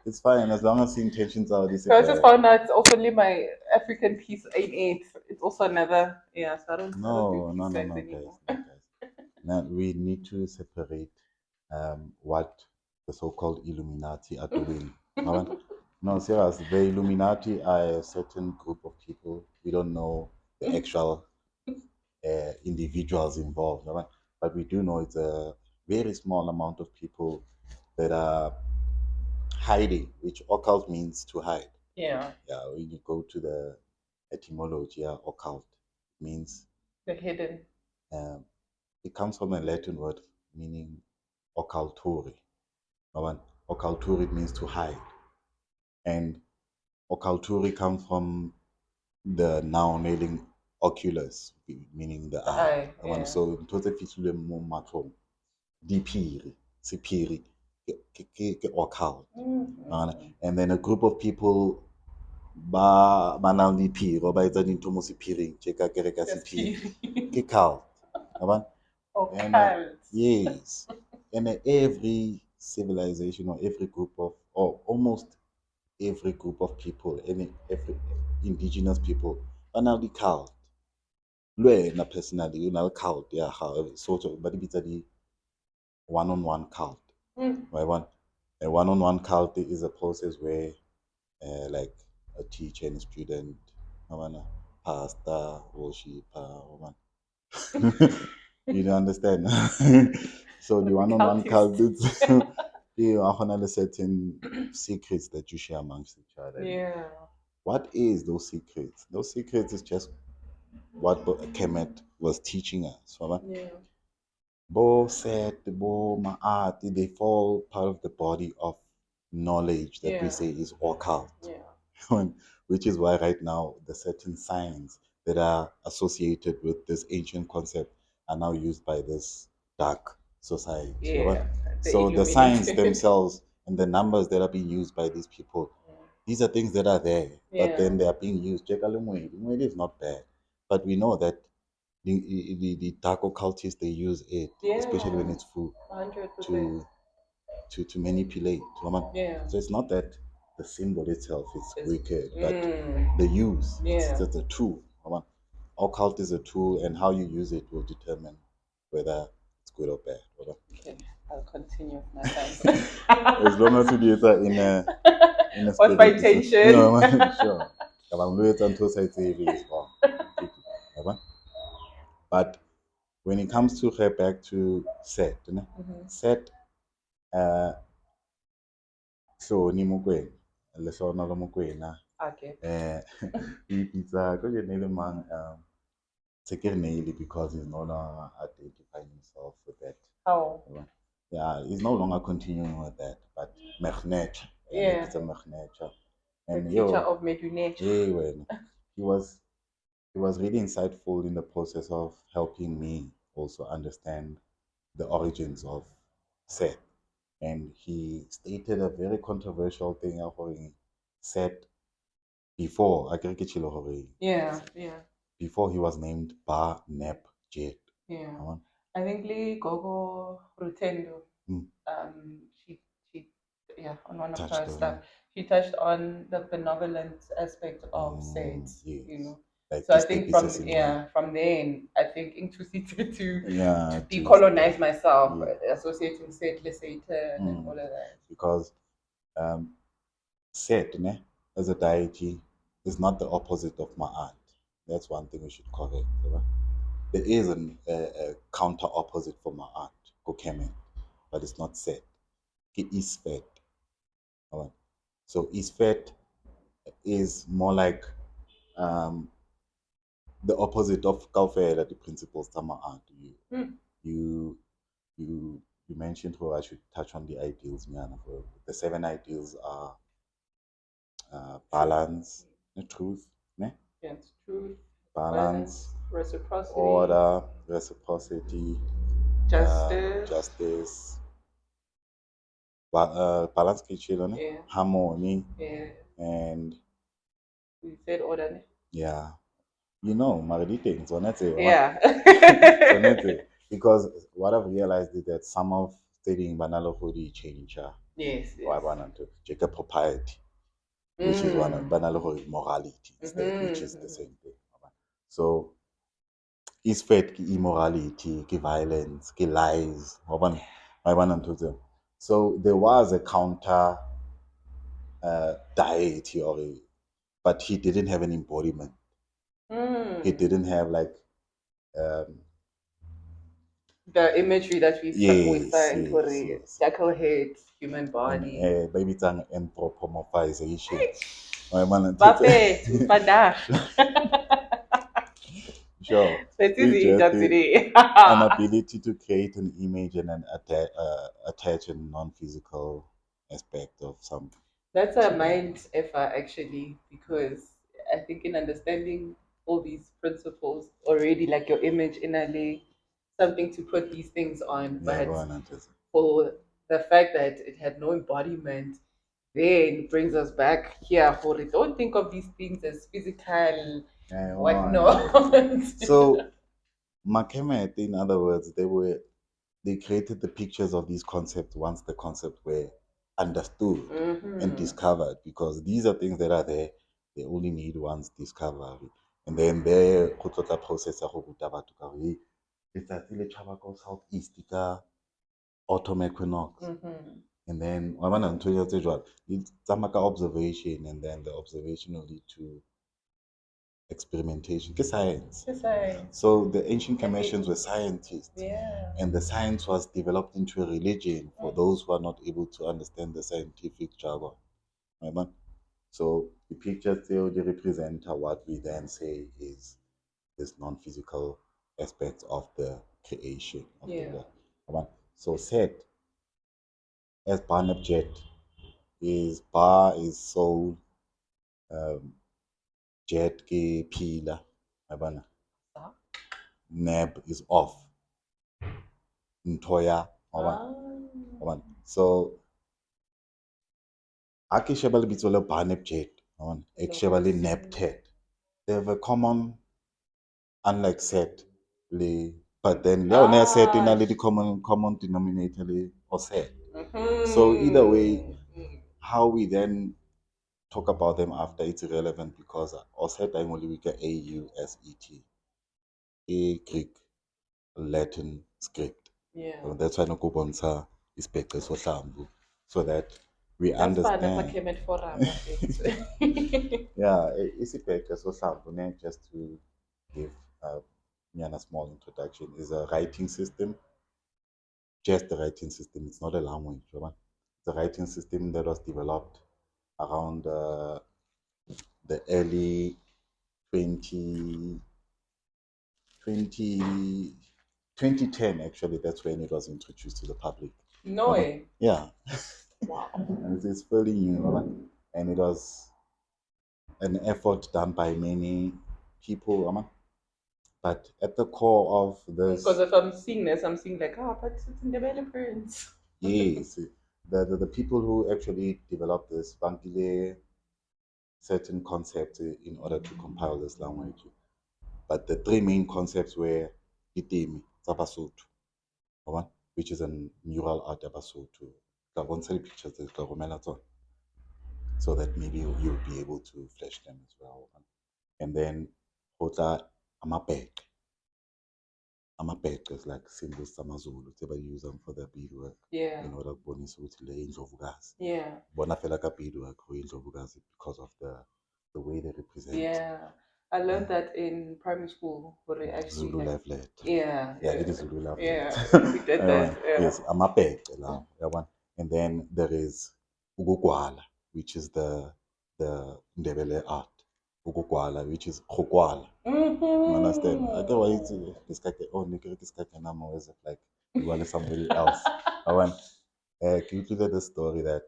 it's fine as long as the intentions are So I just disappearing. found out it's also my African piece ain't it. It's also another so I don't do No, peace no, no, signs no, guys, anymore. no, guys. Now we need to separate what the so-called Illuminati are doing. No, serious. The Illuminati are a certain group of people. We don't know the actual individuals involved. But we do know it's a very small amount of people that are hiding, which occult means to hide. Yeah. Yeah, when you go to the etymology, yeah, occult means The hidden. um, it comes from a Latin word meaning occulturi. Occulturi means to hide, and occulturi comes from the noun meaning oculus, meaning the The eye. eye. Yeah. So ntho tse fihlilweng mo matlhong diphiri, sephiri ke occult. And then a group of people ba nang le phiri ba etsa dintho mo sephiring tje ka kere ka sephiri ke cult. And yes, and every civilization or every group of, or almost every group of people, every indigenous people, are now the cult. Lwena personally, you know, cult, yeah, how sort of, but it's a one-on-one cult. A one-on-one cult is a process where, like, a teacher and a student, pastor, worshipper, you don't understand. So the one-on-one cult, it's you are certain secrets that you share amongst each other. Yeah. What is those secrets? Those secrets is just what Kemet was teaching us. Yeah. Bo set, bo maat, they fall part of the body of knowledge that we Yeah. say is occult. Yeah. Which is why right now the certain signs that are associated with this ancient concept are now used by this dark society. Yeah. So the signs themselves and the numbers that are being used by these people, these are things that are there, but then they are being used. It is not bad, but we know that the dark occultists, they use it, especially when it's full, 100%. to manipulate. Yeah. So it's not that the symbol itself is It's- wicked, but the use. Yeah. It's just a tool. Occult is a tool, and how you use it will determine whether it's good or bad. Okay, I'll continue with my science. As long as you do it in a What's my intention? No, sure. Kabang lo etsa ntho o sa e tsebe is wrong. But when it comes to her back to Set, Set, so ni mokwena le sona lo mokwena. Okay. O ipitsa ko je ne le mang Sekir Naili, because he's no longer identifying himself with that. Oh. Yeah, he's no longer continuing with that, but Mechnet. Yeah. It's a Mechnet. And the teacher of Medunet. Yeah, when he was really insightful in the process of helping me also understand the origins of Set. And he stated a very controversial thing of Set before Yeah, yeah. before he was named BaNebDjedu. Yeah. I think Lee Gogo Rutendo, she yeah, on one of her stuff, she touched on the benevolent aspect of Saints, yes. you know. Like So I think from then I think interested to decolonize myself, associating Saint with Satan and all of that. Because Set, as a deity, is not the opposite of Ma'at. That's one thing we should correct. There is a counter opposite for Ma'at, Kemet, but it's not Set. It is Fet. So Isfet is more like the opposite of Kaufela, the principles Tama You you mentioned how I should touch on the ideals. The 7 ideals are balance, truth, yes, truth, balance, reciprocity, order, reciprocity, justice, balance, harmony, and we said order. Yeah, Maridite, Yeah. because what I've realized is that some of studying Banalahodi change. Yes. Or Jacob propriety, which is one of Banalahodi morality, which is the same thing. So, is fed immorality, violence, lies, so there was a counter deity, but he didn't have an embodiment. He didn't have like The imagery that we yes, find for yes, the yes. jackal head, human And body. baby tongue anthropomorphization. My man, Bafethu, vandag. sure. That is It's it just today. an ability to create an image and then attach a non-physical aspect of something That's to a that. mind effort actually, because I think in understanding all these principles already, like your image innerly, something to put these things on, Yeah, go but on and just. for the fact that it had no embodiment, then brings us back here for it. Don't think of these things as physical, Yeah, go what on and just. not. So, Kemet, in other words, they created the pictures of these concepts once the concepts were understood and Mm-hmm. discovered, because these are things that are there. They only need one's discovery. And then there, go tlotla process ya go ruta batho ka gore, "Hey, letsatsi le tšhaba ko southeast ka autumn equinox." Mm-hmm. And then wa bona ntho ya tse jwalo di tsamaya ka observation, and then the observation will lead to experimentation. Ke science. Besides, So the ancient I think, Kemetians were scientists, yeah. and the science was developed into a religion for those who are not able to understand the scientific jargon. Right? So the pictures they represent what we then say is this non-physical aspect of the creation of the Yeah. world. Right? So Set as BaNebDjedu is Ba is soul, um, Jet ke pila, right? Stop. Neb is off, Ntoya, Ah. right? So ha ke sheba lebitso la BaNebDjedu, ke sheba le NebTed. They have a common, unlike Set, le, but then le yone ya Set e na le common denominator le or Set. So either way, how we then talk about them after, it's irrelevant, because Osset I only we get AUSET, a Greek Latin script. Yeah. So that's why no go bonsa is so sambu, so that we That's fine. That's a understand. Kemet forum. Yeah, it's so sambu, just to give a small introduction. Is a writing system, just a writing system. It's not a language, right? It's a writing system that was developed around the early 20, 20 2010. Actually, that's when it was introduced to the public. No way. Yeah. Wow. And it's fairly new, right? And it was an effort done by many people, right? But at the core of this, Because if I'm seeing this, I'm seeing like, oh, but it's in developers. yes, the people who actually developed this bankile certain concepts in order to compile this language. But the three main concepts were itemi, Zabasotho, which is a mural art ya Basotho. Tla bontsha di-pictures tse, tla romela tsona, so that maybe you'll be able to flash them as well. And then go tla amabheqe. Amabheqe is like symbols zamaZulu tse ba di usang for their beadwork. Yeah. In order ukubonisa ukuthi le indlovukazi. Yeah. Bona fela ka beadwork go indlovukazi because of the way they represent. Yeah. I learned that in primary school where they actually Zulu like, love letter. yeah, Yeah, it is Zulu love yeah, letter. we did that. Yeah. Yes, amabheqe lawo, yabona. And then there is ukugwala, which is the Ndebele art. Ukugwala, which is kgogwala. You understand? I get why it's this guy. Oh, nigga, this guy can now as if like you are somebody else. I want. Can you include the story that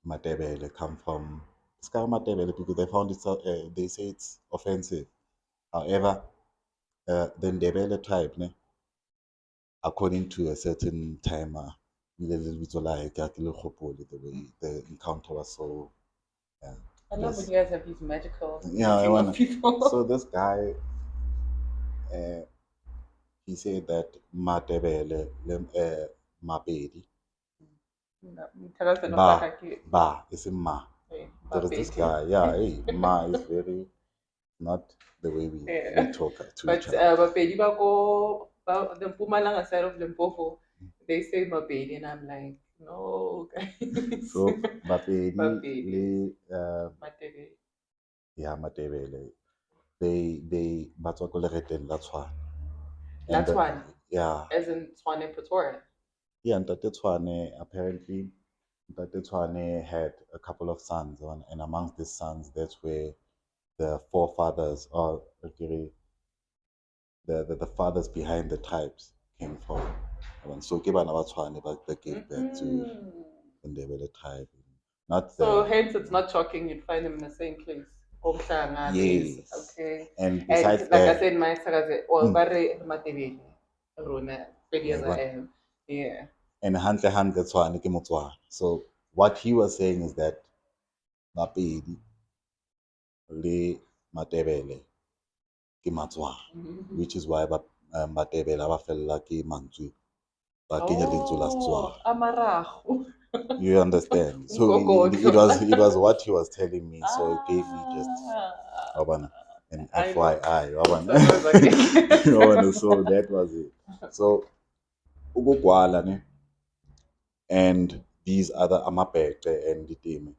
Matebele come from? This guy Matebele because they found it. They say it's offensive. However, the Ndebele tribe, ne, according to a certain timer, the way the encounter was so. I love when you guys have these magical Yeah, I meeting want. of people. So this guy, he said that Matebele, Mapedi, Tell us the ba is a ma. There is this guy, yeah, hey, ma is very not the way we talk to each But other. Mapedi the Mpumalanga side of Limpopo, they say Mapedi, and I'm like, no, guys. So Mapedi Mapedi. le Matebe. yeah, Matebele. they batswa ko legeteng la Tshwane. And That's one. yeah, As in Swan Pretoria. yeah, Ntate Tshwane, apparently Ntate Tshwane had a couple of sons, and amongst these sons, that's where the forefathers, or okay, the fathers behind the tribes came from. So ke bana ba Tshwane that gave birth to the Ndebele tribe. Not So the hence it's not shocking you'd find them in the same place. Omhlanga base. yes. Okay. And And besides like I that, said, my Sakaze, well, mm, very Matebele. Rona, pretty as I yeah, am. Yeah. and hantle Tshwane ke Motswana. So what he was saying is that Mapedi le Matebele ke Matswana, Mm-hmm. which is why Matebele ba fella ke Mantswe ba kenya lentswe la Oh, Setswana. Amarahu. You understand? So Mkokotlo. it was what he was telling me. So it gave me just Ah, wabana, an I know. FYI wabana. Sounds like Wabana, it. so that was it. So ukugwala ne and these other amabhece and diteme.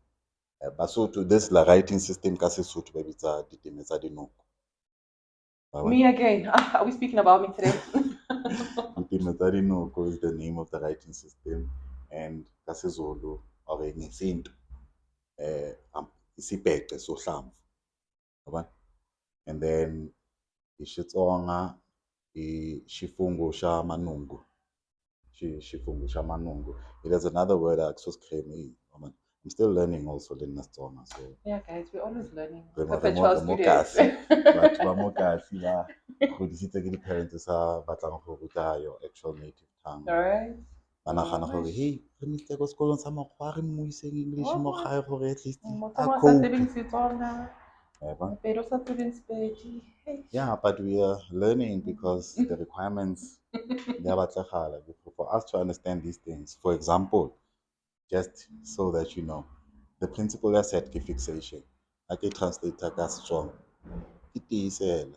Basotho this la writing system ka Sesotho ba bitsa diteme tsa dinoko. Me again. Ah, are we speaking about me today? Diteme tsa dinoko is the name of the writing system, and ka Sezulu or ngesintu isibhece sohlamvu. Yabona? And then iXitsonga xifungo xa manungu. Xifungo xa manungu. It has another word akusosikhremi. I'm still learning also le Xitsonga. So Yeah, guys, we're always learning. re Perpetual mo students. kasi. Batho ba mo kasi ba godisitse ke di-parents sa batlang go ruta your actual native tongue. All right. Ba nagana gore hey re miste ko sekolong sa mokgwa re mo iseng English mo gae gore at least a cope. Yeah, but we are learning because the requirements they are batlegala. For us to understand these things. For example, just so that you know, the principle I said fixation. I can translate that as strong. Ke Tiyisela.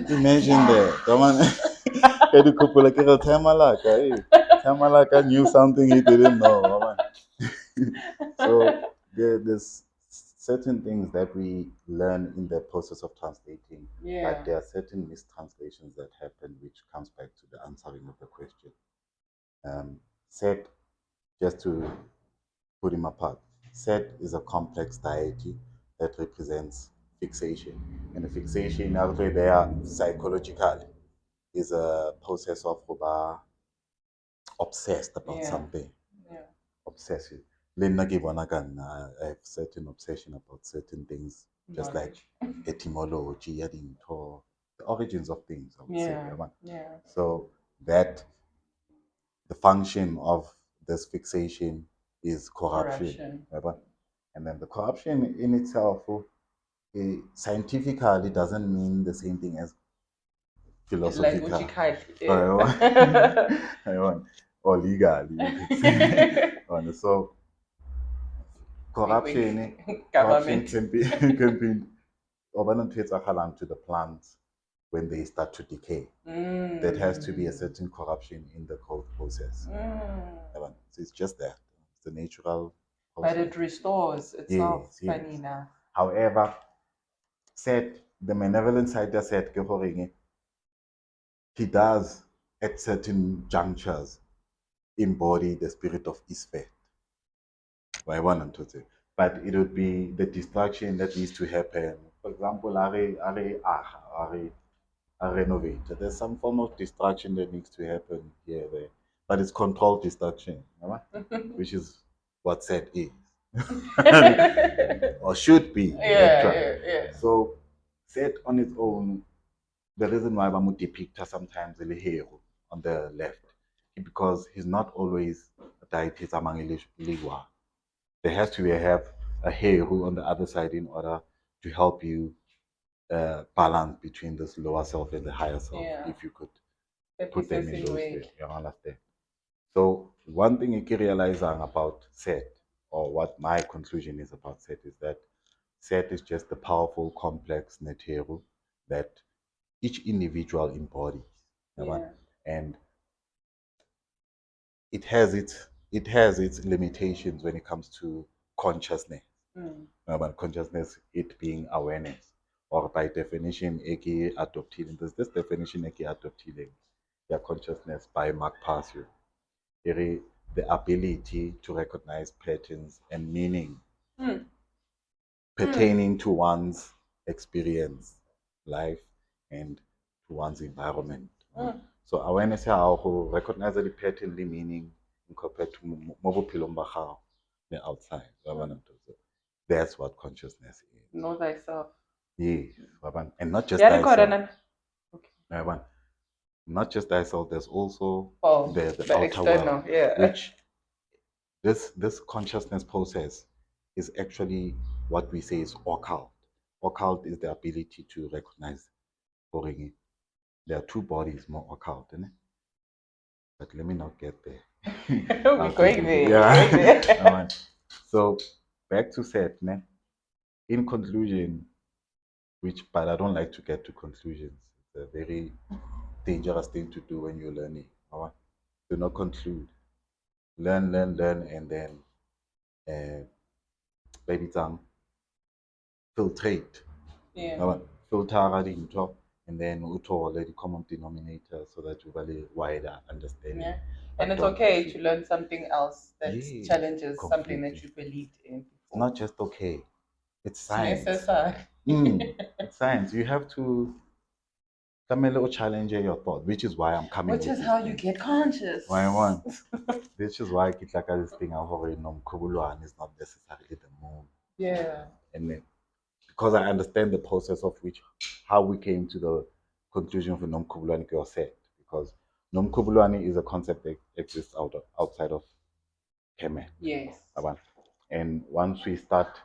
Imagine that. Come on. Can you couple like a Tamalaka? Tamalaka knew something he didn't know. Come on. So there's certain things that we learn in the process of translating, Yeah. but there are certain mistranslations that happen, which comes back to the answering of the question. Set, just to put him apart, Set is a complex deity that represents fixation, and the fixation, although they are psychological, is a process of obsessed about something. Yeah. Obsessive. Le nna ke bona ka nna, I have certain obsession about certain things, just like etymology, ya dintho, the origins of things, I would say. Yeah. So that the function of this fixation is corruption. And then the corruption in itself, scientifically doesn't mean the same thing as philosophical. Like Or legally, you could say. So corruption Government. can be can be to the plants when they start to decay. There has to be a certain corruption in the growth process. So it's just that. It's the natural process. But it restores itself. Yes, yes. However, said the benevolent side just said he does at certain junctures embody the spirit of Isfet. But it would be the destruction that needs to happen. For example, are renovate. There's some form of destruction that needs to happen here, there. But it's controlled destruction, which is what said is. Or should be. Yeah. So, set on its own, the reason why Bamu depict sometimes the hero on the left, because he's not always a deity among Liwa. There has to be a hero on the other side in order to help you balance between this lower self and the higher self, if you could put them in those ways. You understand? So one thing you can realize about Set, or what my conclusion is about Set, is that Set is just a powerful, complex Neteru that each individual embodies. And it has its limitations when it comes to consciousness. But consciousness, it being awareness. or by definition e ke adoptileng. There's this definition e ke adoptileng ya consciousness by Mark Passio. The ability to recognize patterns and meaning pertaining to one's experience, life, and to one's environment. So awareness ya to recognize the pattern, the meaning, compared to mo bophelong ba gago the outside. That's what consciousness is. Know thyself. Yes, and not just Yeah, thyself. okay. Not just thyself. There's also the outer external, world, yeah. which this consciousness process is actually what we say is occult. Occult is the ability to recognize. There are two bodies more occult, isn't it? But let me not get there. We're going there. Yeah. So back to set, ne? In conclusion, but I don't like to get to conclusions. It's a very dangerous thing to do when you're learning. Do not conclude. Learn, and then baby tongue filtrate. Yeah. Filter dintho, and then uthole the common denominator so that you have a wider understanding. Yeah. And it's okay to learn something else that challenges something that completely. you believed in before. It's not just okay. It's science. Necessary. It's science. You have to challenge your thought, which is why I'm coming. Which is how you get conscious. Why I want. This is why I get like this thing of Kubuluan is not necessarily the moon. Yeah. And then because I understand the process of how we came to the conclusion for Nom Kubulani set. Because Nom Kubulani is a concept that exists outside of Kemet. Yes. And once we start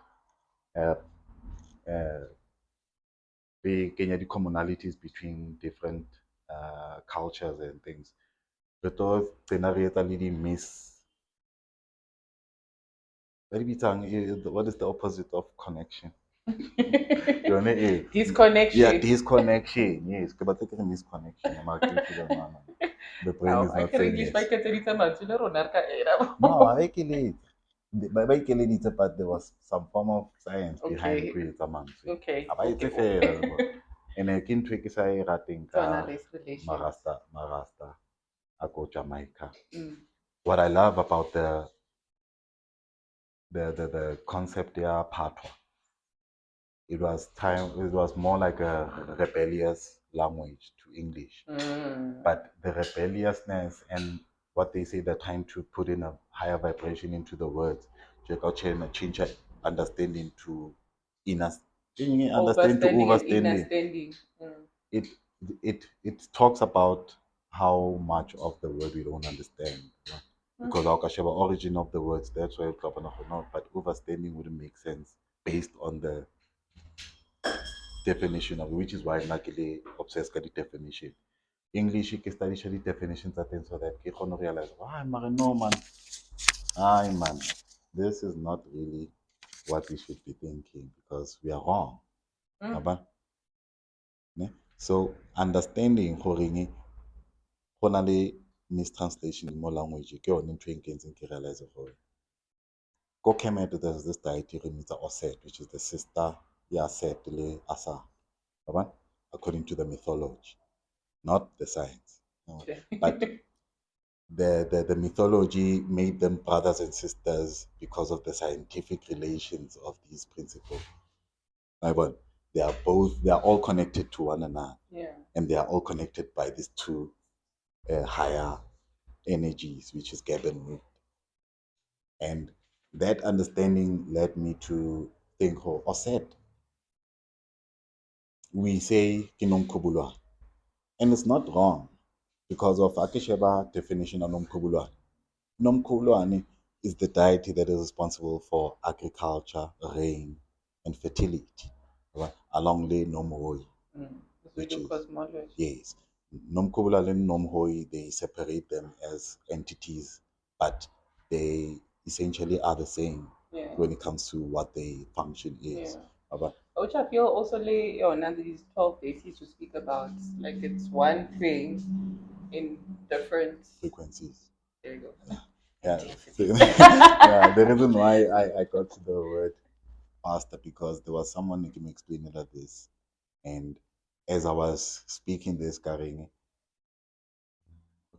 we get the commonalities between different cultures and things. But those generally what is the opposite of connection? Disconnection. Yeah, disconnection. Yes, but it's a misconnection. The brain is not saying yes. No, I but there was some form of science behind it. Okay. And I can trick say rating Marasta ako Jamaica. What I love about the concept there, patwa. It was more like a rebellious language to English. But the rebelliousness and what they say, they're trying to put in a higher vibration into the words. Change understanding to overstanding. It talks about how much of the word we don't understand. Because our origin of the words, that's why it's not, but overstanding wouldn't make sense based on the definition of it, which is why I'm not really obsessed with the definition. English, you can study the definitions at so that you can realize, no man, man, this is not really what we should be thinking because we are wrong. So understanding horing mistranslation in more language, ke yone ntho e nkentseng ke realize gore ko Kemet there's this deity Remita Oset, which is the sister Set le Asa, according to the mythology, not the science. But the mythology made them brothers and sisters because of the scientific relations of these principles. They are all connected to one another. Yeah. And they are all connected by these two higher energies, which is Geb and Nut. And that understanding led me to think, or said, we say Kinom Kubulwa. And it's not wrong because of Akisheba definition of Nom Kubulwa. Nom Kubulwa is the deity that is responsible for agriculture, rain, and fertility, along the Nom Hoi. Which is cosmology. Yes. Nom Kubulwa and Nom Hoi, they separate them as entities, but they essentially are the same when it comes to what their function is. Which I feel also these 12 deities to speak about, like it's one thing in different frequencies. There you go. Yeah. Yeah. The reason why I got to the word pastor because there was someone who can explain it like this. And as I was speaking this, Karing,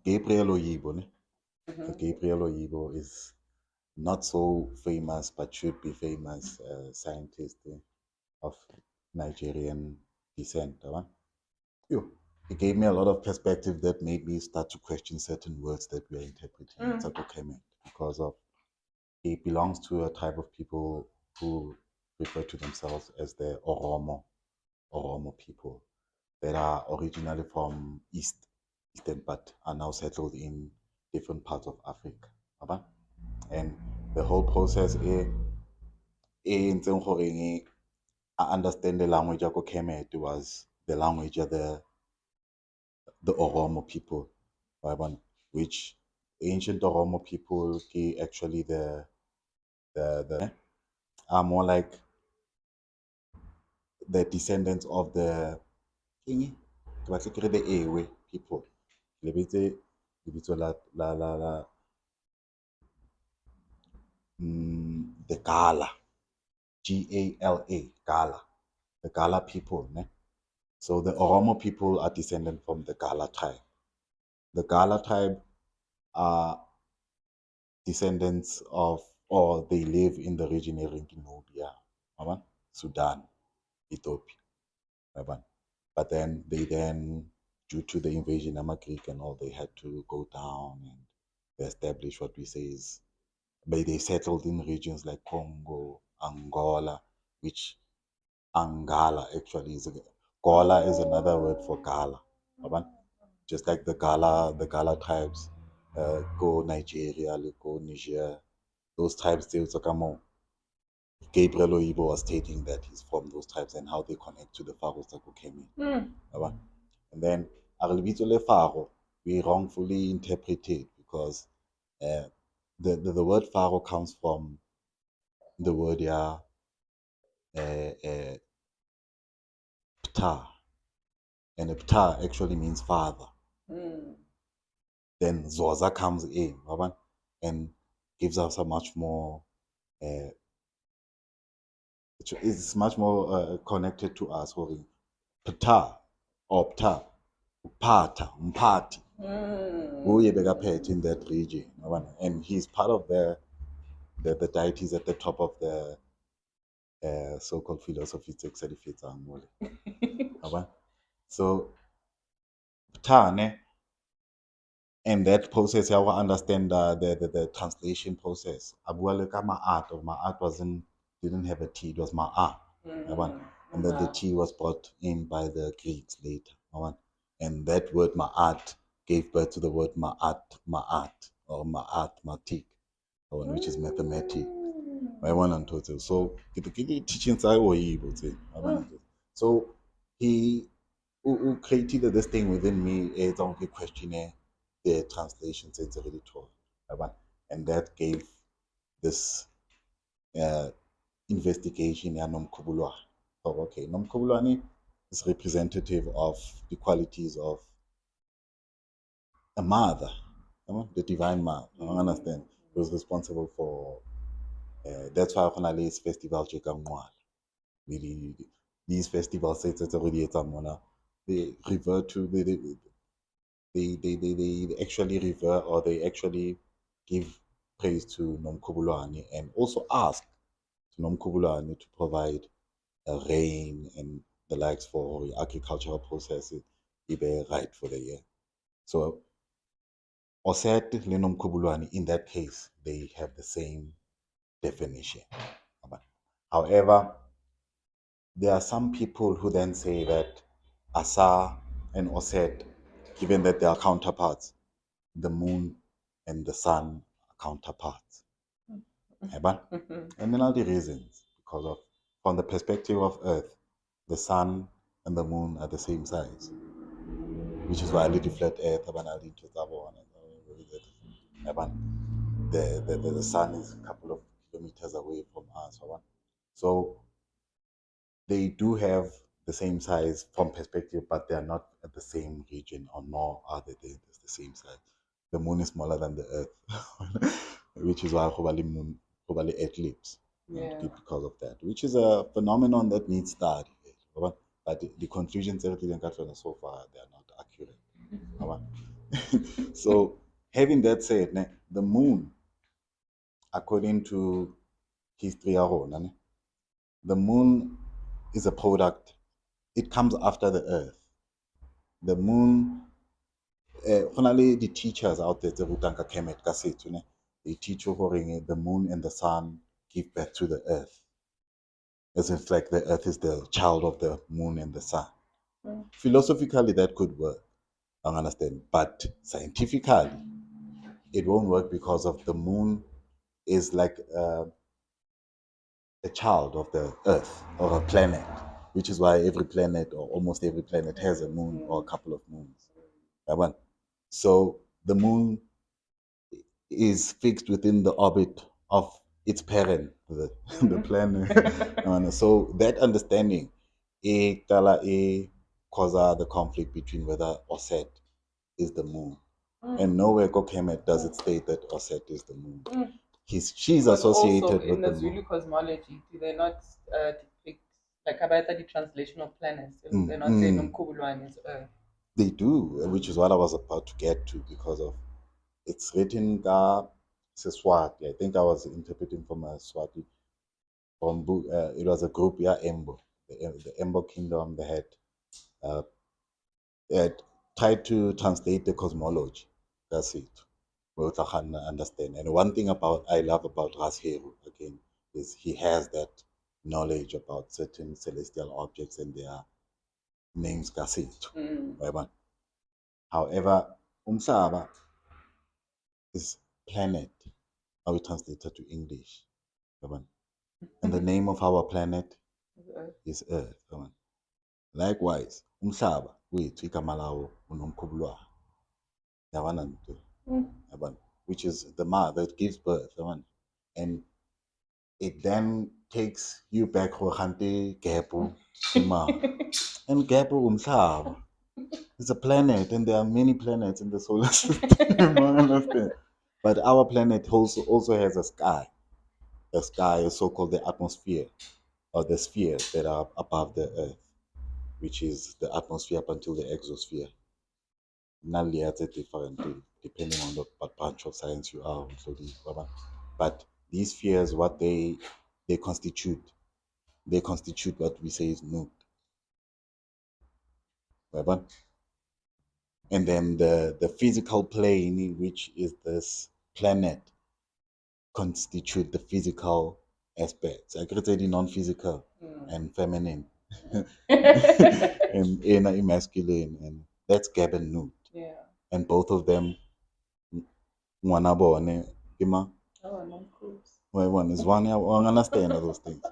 Gabriel Oyibo, ne? Gabriel Oyibo is not so famous, but should be famous scientist of Nigerian descent. Yo, he gave me a lot of perspective that made me start to question certain words that we are interpreting in Kemet, because of he belongs to a type of people who refer to themselves as the Oromo people that are originally from Eastern, but are now settled in different parts of Africa. And the whole process entseng goreng I understand the language of Kemet was the language of the Oromo people, which ancient Oromo people actually the are more like the descendants of the the Ewe people. Lebitso the Gala, Gala, the Gala people. Ne? So the Oromo people are descended from the Gala tribe. The Gala tribe are descendants of, or they live in the region of Nubia, Sudan, Ethiopia. But then due to the invasion of Greek and all, they had to go down and establish what we say is, but they settled in regions like Congo, Angola, which Angala actually is. Gola is another word for Gala. Just like the Gala tribes, go Nigeria, go Niger, those tribes still Sakamo. Gabriel Oyibo was stating that he's from those tribes and how they connect to the Pharaohs that came in. And then Arlibito Pharaoh, we wrongfully interpreted because the word Pharaoh comes from the word Ptah, and Ptah actually means father. Then Zoza comes in, and gives us a much more it's much more connected to us. Ptah or Ptah, Upata, Umpati, Uye bekaphethe in that region, and he's part of the deities at the top of the so-called philosophy text. So Ptah, and that process, I will understand the translation process. Abualeka Ma'at, or Ma'at didn't have a T, it was Ma'at. And then the T was brought in by the Greeks later. And that word Ma'at gave birth to the word Ma'at, or Mathematic, which is mathematic. So teaching so he who created this thing within me is only questioning the translations it's already taught. And that gave this investigation Nomkubulwa. So okay, Nomkubulwani is representative of the qualities of a mother, the divine mother. I understand. Who was responsible for that's why Honale's festival Jekangwal. Really, these festivals it's already they revert to they actually revere, or they actually give praise to Nomkubulwane, and also ask to Nomkubulwane to provide rain and the likes for agricultural processes be right for the year. So Oset le Nomkubulwane, in that case, they have the same definition. However, there are some people who then say that Asa and Oset, given that they are counterparts, the moon and the sun are counterparts. And then all the reasons, because of, from the perspective of Earth, the sun and the moon are the same size, which is why the flat Earth, the sun is a couple of kilometers away from us. So they do have the same size from perspective, but they are not at the same region, or nor are they the same size. The moon is smaller than the Earth, which is why moon eclipse, because of that, which is a phenomenon that needs study. but the conclusions that we got so far, they are not accurate. So having that said, the moon, according to history ya rona, the moon is a product. It comes after the earth. The moon, finally, the teachers out there, the rutang ka Kemet ka setso, they teach you the moon and the sun give birth to the earth. As if like the earth is the child of the moon and the sun. Philosophically, that could work. I understand. But scientifically, it won't work because of the moon is like a child of the earth or a planet, which is why every planet or almost every planet has a moon or a couple of moons. So the moon is fixed within the orbit of its parent, the planet. And so that understanding causes the conflict between whether Osset is the moon. And nowhere Kemet does it state that Osset is the moon. She's But associated also with in the the Zulu moon. cosmology, do they not depict like about the translation of planets? They're not saying Umkhubulwane is Earth. They do, which is what I was about to get to because of it's written Siswati. I think I was interpreting from a Swati it was a group, yeah, Embo, the Embo kingdom. Uh, they had tried to translate the cosmology. That's it. We can understand. And one thing about I love about Rasheru again is he has that knowledge about certain celestial objects and their names. Right? However, Umsaba is planet. How we translate it to English. Right? And the name of our planet is Earth. Right? Likewise, umhlaba wethu igama lawo unomkhubulwane. Yabona nto? Yabona? Which is the mother that gives birth. Yabona? And it then takes you back to Hante Gepu Sima. And Gepu umhlaba. It's a planet, and there are many planets in the solar system. Understand? But our planet also has a sky. The sky is so-called the atmosphere, or the spheres that are above the Earth, which is the atmosphere up until the exosphere. Layers are different depending on what branch of science you are. But these spheres, what they constitute, they constitute what we say is moon. And then the physical plane, which is this planet, constitute the physical aspects. I could say the non-physical and feminine, and inner masculine, and that's Gab and Newt. Yeah. And both of them, ngwana bone, ima. Oh, no, cool. One is one. I understand all those things.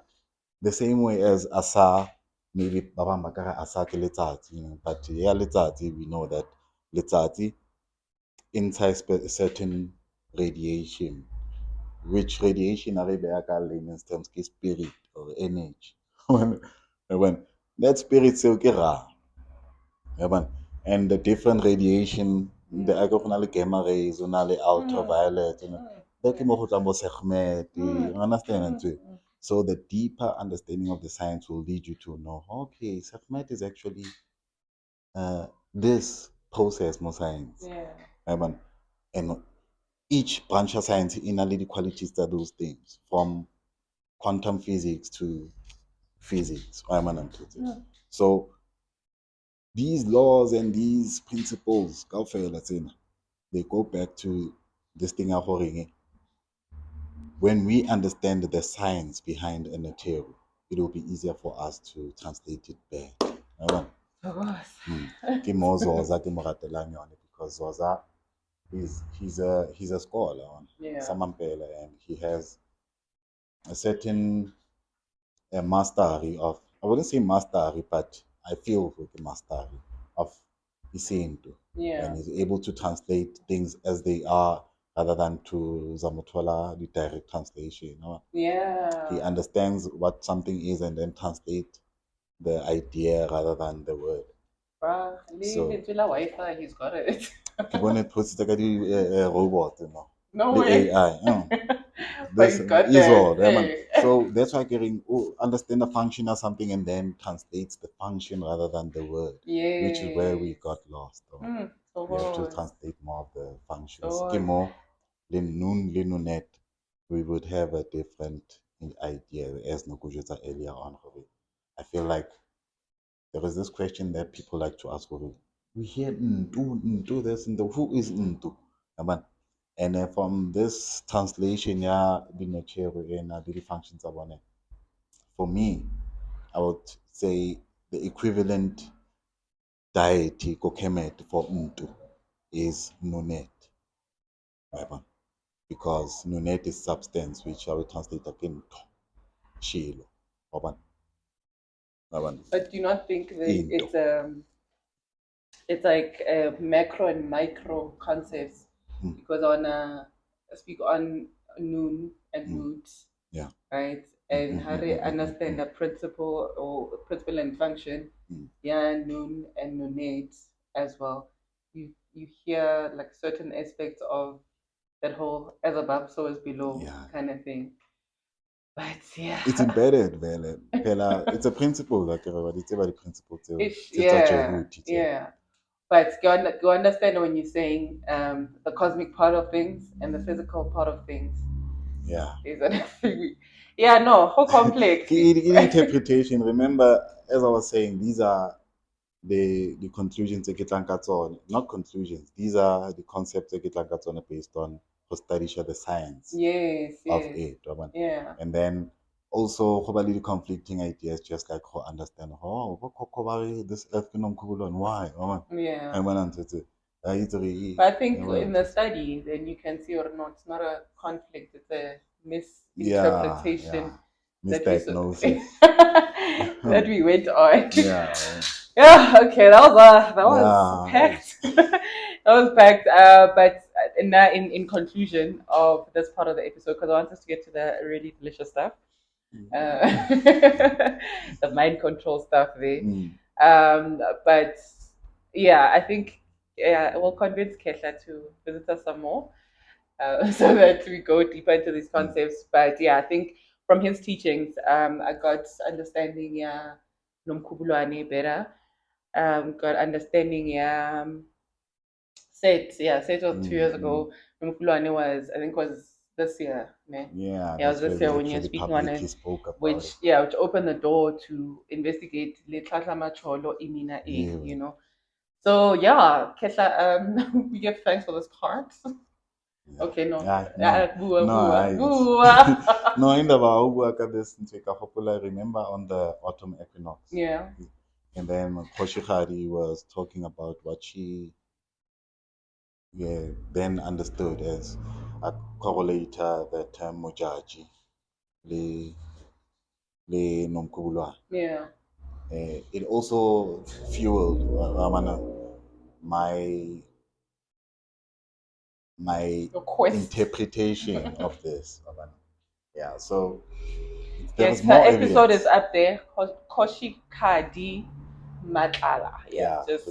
The same way as asa, maybe baba makara asa ke letsatsi, but yeah, letsatsi we know that letsatsi inside certain radiation, which radiation are layman's terms ke spirit or energy. when that spirit still ke ra. And the different radiation, the agogonal gamma rays, onale ultraviolet, understand too. So the deeper understanding of the science will lead you to know, okay, Sekhmet is actually this process more science. Yeah. And each branch of science in the qualities that those things, from quantum physics to physics. So these laws and these principles, they go back to this thing of when we understand the science behind a material, it will be easier for us to translate it back. Ke mo Zoza ke mo ratelang yone, because Zoza he's a scholar, Samampela, and he has a certain mastery of, I wouldn't say mastery, but I feel with the mastery of Isintu. Yeah. And he's able to translate things as they are rather than to Zamutwala, the direct translation. Yeah. He understands what something is and then translate the idea rather than the word. So, Wi-Fi, he's got it. Ke bone post ka di robot, No way. AI. But this you got is that. all. So that's why getting understand the function of something and then translates the function rather than the word, which is where we Yes. got lost. So We have to was. translate more of the functions. So Ke was. mo le noon le nonet, we would have a different idea, as Nokujita earlier on. I feel like there is this question that people like to ask. We hear ntu this and who is ntu? And from this translation, yeah, the functions of it. For me, I would say the equivalent deity ko Kemet for ntu is Nunet. Yabona? Because Nunet is substance, which I will translate again to Shilo. But do you not think that Into. it's like macro and micro concepts? Mm. Because on speak on noon and mood, Yeah. right? And how to understand a principle or principle and function, yeah, noon and noonate as well. You hear like certain aspects of that whole as above, so as below kind of thing. But yeah, It's embedded, vele. Phela, it's a principle, like everybody. It's about the principle too. It's such a yeah, hoot. yeah. But you understand when you're saying the cosmic part of things and the physical part of things. Yeah. Is an yeah, no, how complex. In interpretation, remember, as I was saying, these are the conclusions that get on. Not conclusions. These are the concepts that get on based on study the science Yes, of yes. it. Yeah. And then also probably conflicting ideas, just like how understand this earth can why? Yeah. And when But I think in the yeah, study, then you can see or not, it's not a conflict, it's a yeah, misinterpretation that misdiagnosis. that we went on. Yeah, Yeah, okay, that was yeah. packed. That was packed. But in conclusion of this part of the episode, because I want us to get to the really delicious stuff, the mind control stuff there. But yeah, I think we'll convince Kesha to visit us some more, so that we go deeper into these concepts. But yeah, I think from his teachings, I got understanding nomkhubulwane better. Got understanding set was 2 years ago. Nomkhubulwane was, I think, was this year. Ne? Yeah, Yeah, it was that's where this year we when you're actually speaking on publicly it, spoke about which it. which opened the door to investigate le Tlhatlhama Cholo Imina Yeah. you know. So yeah, Kesha, we give thanks for this part. Okay, no. Bua, No, bua, bua. no, in the Baubuaka, this I remember on the autumn equinox. Yeah. And then Koshihari was talking about what she then understood as a correlator, the term Mojaji, le, le Nomkubulwa. Yeah. It also fueled my interpretation of this. Yeah, so there Yes, is her more episode evidence. is up there. Koshikadi Matala. Yeah, just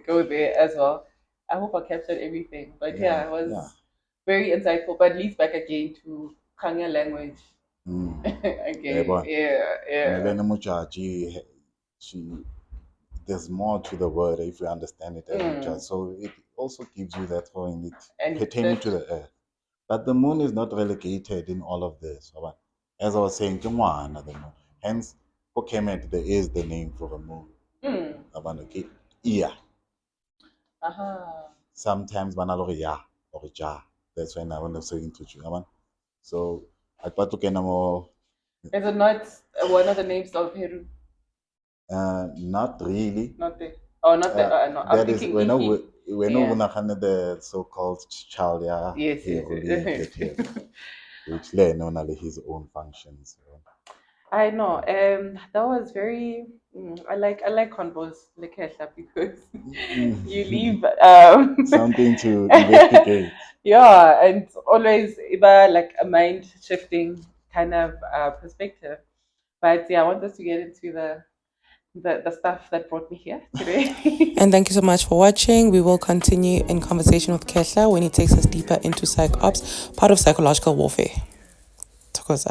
go there as well. I hope I captured everything. But yeah, it was very insightful. But leads back again to Kanya language. Again. Yeah, And yeah. Elena Mujaji, she there's more to the word if you understand it as Mujaji. So it also gives you that point pertaining to the earth. But the moon is not relegated in all of this. As I was saying, the moon. Hence, for Kemet, there is the name for the moon. Okay. Yeah. Sometimes banalo ya or ja. That's when I want to say into you. So I thought to more. Is it not one of the names of Peru? Not really. Not the. Oh, not the. No, I'm That is thinking when Iki. we the so-called child, Yes, yes, yes. which learn only his own functions. I know. That was very. I like convos like Hesha because you leave something to investigate. Yeah, and always either like a mind shifting kind of perspective. But yeah, I want us to get into the stuff that brought me here today. And thank you so much for watching. We will continue in conversation with Kesha when he takes us deeper into psych ops, part of psychological warfare. because